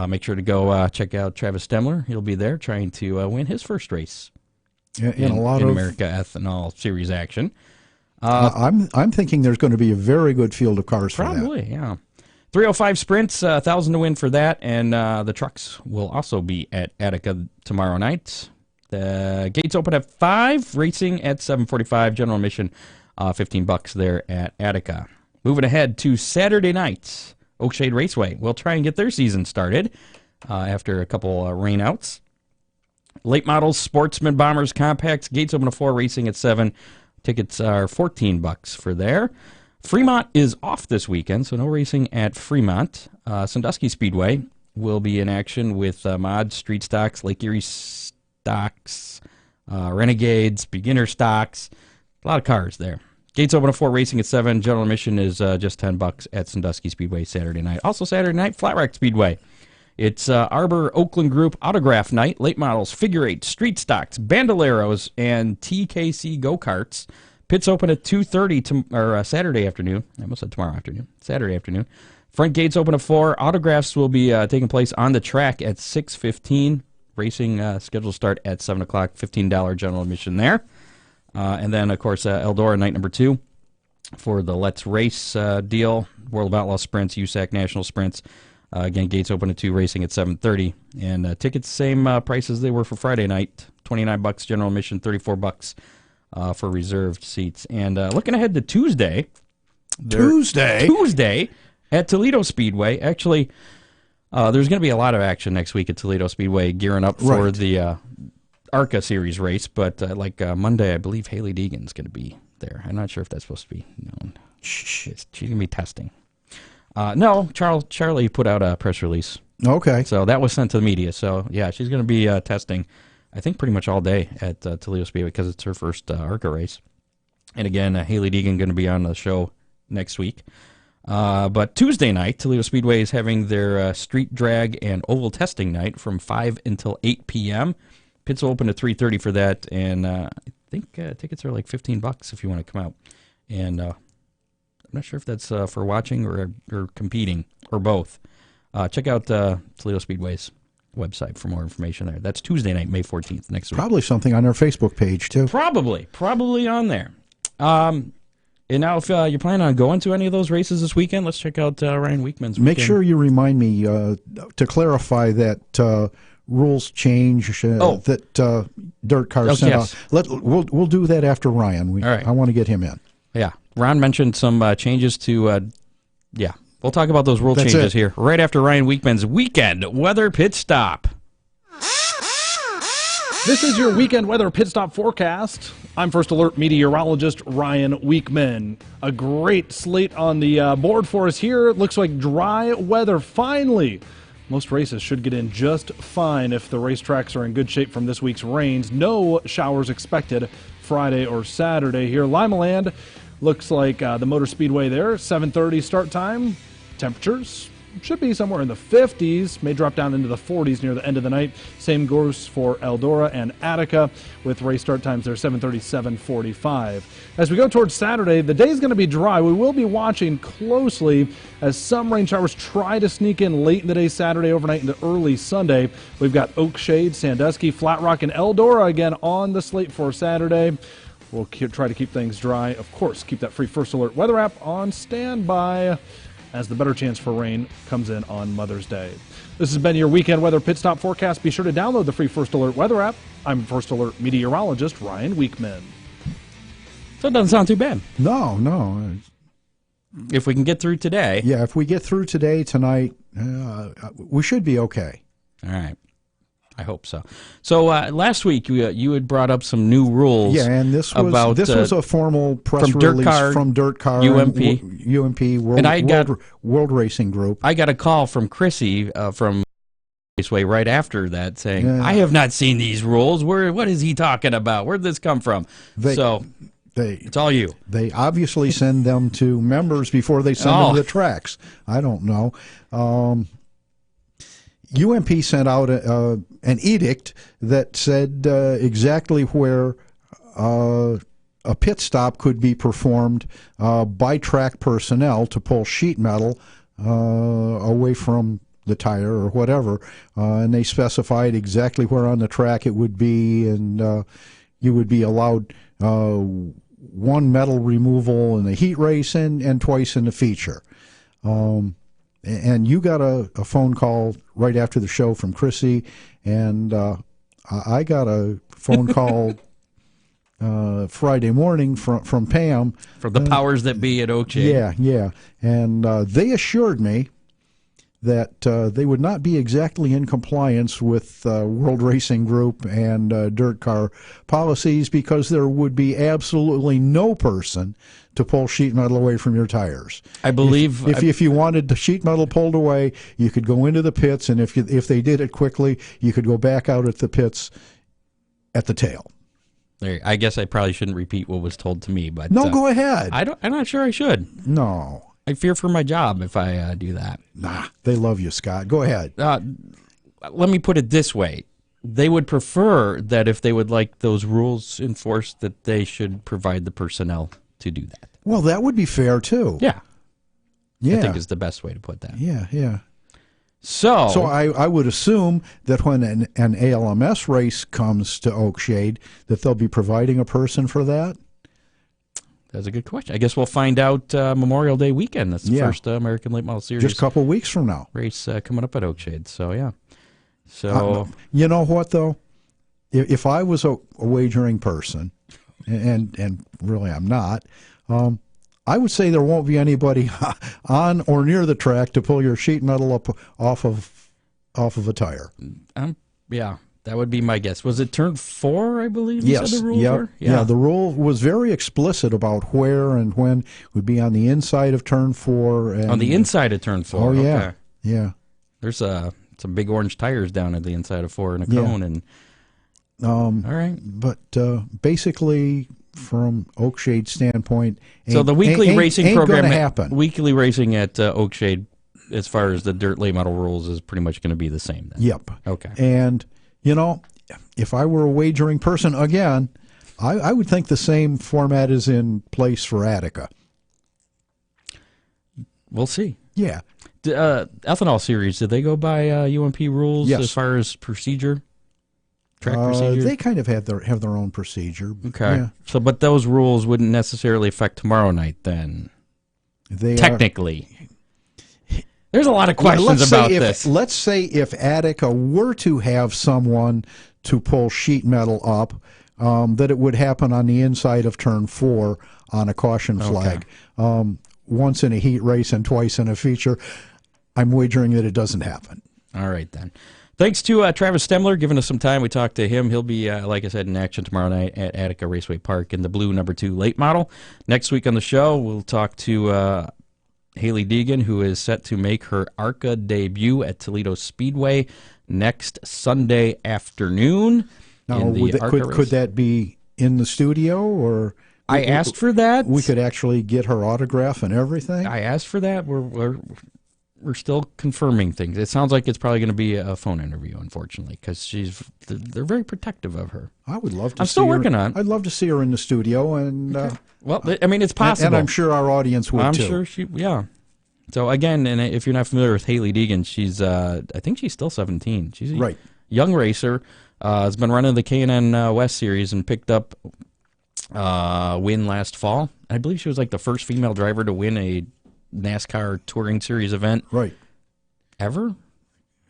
Make sure to go check out Travis Stemler. He'll be there trying to win his first race in America Ethanol Series action. I'm thinking there's going to be a very good field of cars for that. Probably, yeah. 305 Sprints, $1,000 to win for that, and the trucks will also be at Attica tomorrow night. The gates open at 5, racing at 7:45. General admission, $15 there at Attica. Moving ahead to Saturday night, Oakshade Raceway will try and get their season started after a couple rainouts. Late models, Sportsman, Bombers, Compacts, gates open at 4, racing at 7. Tickets are $14 for there. Fremont is off this weekend, so no racing at Fremont. Sandusky Speedway will be in action with Mod, Street Stocks, Lake Erie Stocks, Renegades, Beginner Stocks. A lot of cars there. Gates open at 4, racing at 7. General admission is just $10 at Sandusky Speedway Saturday night. Also Saturday night, Flat Rock Speedway. It's Arbor Oakland Group Autograph Night, late models, figure 8, street stocks, bandoleros, and TKC go-karts. Pits open at 2:30 Saturday afternoon. I almost said tomorrow afternoon. Saturday afternoon. Front gates open at 4. Autographs will be taking place on the track at 6:15. Racing scheduled to start at 7 o'clock. $15 general admission there. And then, of course, Eldora night number 2 for the Let's Race deal. World of Outlaw Sprints, USAC National Sprints. Again, gates open at 2, racing at 7:30. And tickets, same price as they were for Friday night. $29 general admission, $34 for reserved seats. And looking ahead to Tuesday at Toledo Speedway. Actually, there's going to be a lot of action next week at Toledo Speedway, gearing up for the ARCA series race, but Monday, I believe Haley Deegan's going to be there. I'm not sure if that's supposed to be known. She's going to be testing. No, Charlie put out a press release. Okay. So that was sent to the media. So, yeah, she's going to be testing, I think, pretty much all day at Toledo Speedway because it's her first ARCA race. And again, Haley Deegan going to be on the show next week. But Tuesday night, Toledo Speedway is having their street drag and oval testing night from 5 until 8 p.m. Pits will open at 3:30 for that, and I think tickets are like $15 if you want to come out. And I'm not sure if that's for watching or competing or both. Check out Toledo Speedway's website for more information there. That's Tuesday night, May 14th, next week. Probably something on their Facebook page, too. Probably on there. And now if you're planning on going to any of those races this weekend, let's check out Ryan Weekman's weekend. Make sure you remind me to clarify that rules change that Dirt Car sent out. We'll do that after Ryan. All right. I want to get him in. Yeah. Ron mentioned some changes to, we'll talk about those rule changes here right after Ryan Weekman's Weekend Weather Pit Stop. This is your weekend weather pit stop forecast. I'm First Alert meteorologist Ryan Weekman. A great slate on the board for us here. It looks like dry weather finally. Most races should get in just fine if the racetracks are in good shape from this week's rains. No showers expected Friday or Saturday here. Limaland looks like the Motor Speedway there, 7:30 start time. Temperatures should be somewhere in the 50s, may drop down into the 40s near the end of the night. Same goes for Eldora and Attica with race start times there, 7:30, 7:45. As we go towards Saturday, the day is going to be dry. We will be watching closely as some rain showers try to sneak in late in the day Saturday, overnight into early Sunday. We've got Oakshade, Sandusky, Flat Rock, and Eldora again on the slate for Saturday. We'll try to keep things dry. Of course, keep that free First Alert weather app on standby as the better chance for rain comes in on Mother's Day. This has been your weekend weather pit stop forecast. Be sure to download the free First Alert weather app. I'm First Alert meteorologist Ryan Weekman. So it doesn't sound too bad. No. If we can get through today. Yeah, if we get through today, tonight, we should be okay. All right. I hope so. So last week you had brought up some new rules. Yeah, and this was a formal press release from Dirt Car, UMP, World Racing Group. I got a call from Chrissy from Raceway right after that saying, "I have not seen these rules. What is he talking about? Where did this come from?" It's all you. They obviously send them to members before they send them to the tracks. I don't know. UMP sent out an edict that said exactly where a pit stop could be performed by track personnel to pull sheet metal away from the tire or whatever, and they specified exactly where on the track it would be, and you would be allowed one metal removal in the heat race and twice in the feature. And you got a phone call right after the show from Chrissy, and I got a phone call Friday morning from Pam. From the powers that be at Oakshade. Yeah. And they assured me that they would not be exactly in compliance with World Racing Group and Dirt Car policies because there would be absolutely no person to pull sheet metal away from your tires. I believe if you wanted the sheet metal pulled away, you could go into the pits, and if they did it quickly, you could go back out at the pits at the tail. I guess I probably shouldn't repeat what was told to me, but no, go ahead. I'm not sure I should. No. I fear for my job if I do that. Nah, they love you, Scott. Go ahead. Let me put it this way. They would prefer that if they would like those rules enforced, that they should provide the personnel to do that. Well, that would be fair, too. Yeah. I think is the best way to put that. Yeah. So I would assume that when an ALMS race comes to Oakshade, that they'll be providing a person for that? That's a good question. I guess we'll find out Memorial Day weekend. That's the first American Late Model Series. Just a couple weeks from now. Race coming up at Oakshade. So, yeah. So you know what, though? If I was a wagering person, and really I'm not, I would say there won't be anybody on or near the track to pull your sheet metal up off of a tire. Yeah. That would be my guess. Was it turn 4, I believe? Yes. You said the rules were? Yeah, the rule was very explicit about where and when it would be on the inside of turn 4. And, on the inside of turn 4. Oh, yeah. Okay. Yeah. There's some big orange tires down at the inside of 4 in a cone. And all right. But basically, from Oakshade's standpoint, so the weekly racing ain't program, gonna happen. Weekly racing at Oakshade, as far as the dirt late model rules, is pretty much going to be the same then. Yep. Okay. And, if I were a wagering person, again, I would think the same format is in place for Attica. We'll see. Yeah. Ethanol series, did they go by UMP rules Yes. as far as procedure? Track procedure? They kind of have their own procedure. Okay. Yeah. So, but those rules wouldn't necessarily affect tomorrow night then, They technically. There's a lot of questions about this. Let's say if Attica were to have someone to pull sheet metal up, that it would happen on the inside of turn 4 on a caution flag. Once in a heat race and twice in a feature. I'm wagering that it doesn't happen. All right, then. Thanks to Travis Stemler giving us some time. We talked to him. He'll be, like I said, in action tomorrow night at Attica Raceway Park in the blue number 2 late model. Next week on the show, we'll talk to Haley Deegan, who is set to make her ARCA debut at Toledo Speedway next Sunday afternoon. Now, could that be in the studio, or I asked for that? We could actually get her autograph and everything. I asked for that. We're still confirming things. It sounds like it's probably going to be a phone interview, unfortunately, because they're very protective of her. I would love to. I'm still working on it. I'd love to see her in the studio, and well, I mean, it's possible, and I'm sure our audience would too. I'm sure yeah. So again, and if you're not familiar with Haley Deegan, she's I think she's still 17. She's a young racer. Has been running the K&N West Series and picked up win last fall. I believe she was like the first female driver to win a NASCAR Touring Series event. Right. Ever?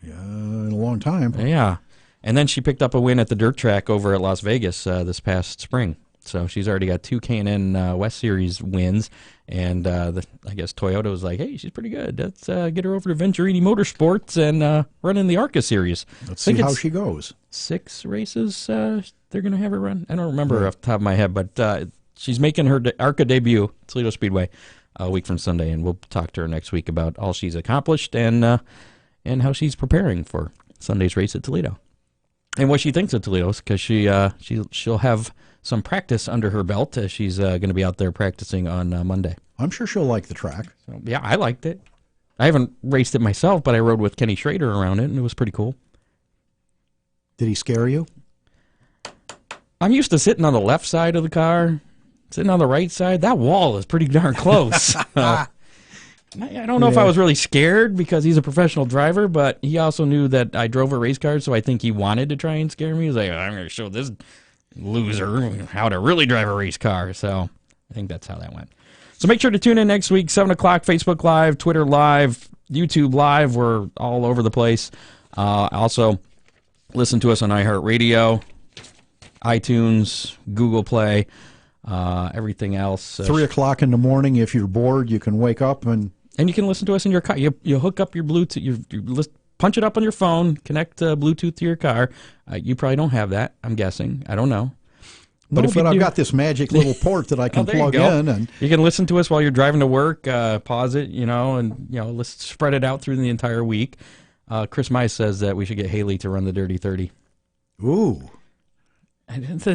Yeah, in a long time. Yeah. And then she picked up a win at the dirt track over at Las Vegas this past spring. So she's already got 2 K&N West Series wins. And I guess Toyota was like, hey, she's pretty good. Let's get her over to Venturini Motorsports and run in the ARCA Series. Let's see how she goes. 6 races they're going to have her run. I don't remember off the top of my head, but she's making her ARCA debut, Toledo Speedway, a week from Sunday. And we'll talk to her next week about all she's accomplished and how she's preparing for Sunday's race at Toledo. And what she thinks of Toledo, because she'll have some practice under her belt as she's going to be out there practicing on Monday. I'm sure she'll like the track. So, yeah, I liked it. I haven't raced it myself, but I rode with Kenny Schrader around it, and it was pretty cool. Did he scare you? I'm used to sitting on the left side of the car. Sitting on the right side, that wall is pretty darn close. I don't know if I was really scared because he's a professional driver, but he also knew that I drove a race car, so I think he wanted to try and scare me. He was like, I'm going to show this loser how to really drive a race car. So I think that's how that went. So make sure to tune in next week, 7 o'clock, Facebook Live, Twitter Live, YouTube Live. We're all over the place. Also, listen to us on iHeartRadio, iTunes, Google Play, everything else. 3 o'clock in the morning, if you're bored, you can wake up and you can listen to us in your car. You hook up your Bluetooth, you punch it up on your phone, connect Bluetooth to your car. You probably don't have that, I'm guessing. I don't know. But I've got this magic little port that I can plug in, and you can listen to us while you're driving to work. Pause it, and let's spread it out through the entire week. Chris Mize says that we should get Haley to run the Dirty 30. Ooh. I don't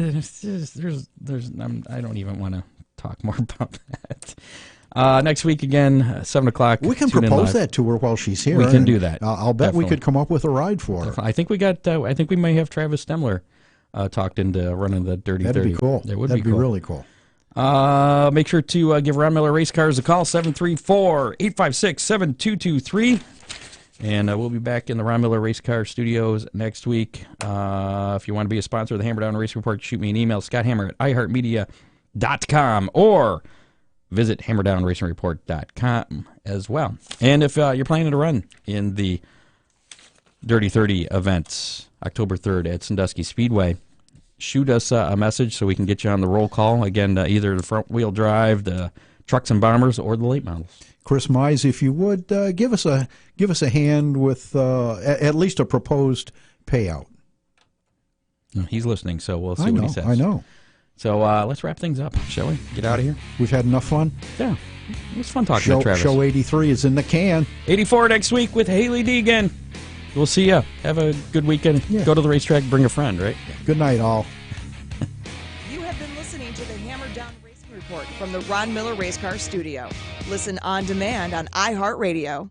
even want to talk more about that. Next week again, 7 o'clock. We can propose that to her while she's here. We can do that. I'll bet we could come up with a ride for her. I think we may have Travis Stemler talked into running the Dirty 30. That'd be cool. That'd be really cool. Make sure to give Ron Miller Race Cars a call, 734-856-7223. And we'll be back in the Ron Miller Race Car Studios next week. If you want to be a sponsor of the Hammer Down Race Report, shoot me an email, scotthammer@iheartmedia.com, or visit hammerdownracingreport.com as well. And if you're planning to run in the Dirty 30 events, October 3rd at Sandusky Speedway, shoot us a message so we can get you on the roll call. Again, either the front-wheel drive, the trucks and bombers, or the late models. Chris Mize, if you would give us a hand with at least a proposed payout. No, he's listening, so we'll see what he says. I know. So let's wrap things up, shall we? Get out of here. We've had enough fun. Yeah, it was fun talking to Travis. Show 83 is in the can. 84 next week with Haley Deegan. We'll see ya. Have a good weekend. Yeah. Go to the racetrack, bring a friend, right? Good night, all. You have been listening to the Hammer Down Racing Report from the Ron Miller Race Car Studio. Listen on demand on iHeartRadio,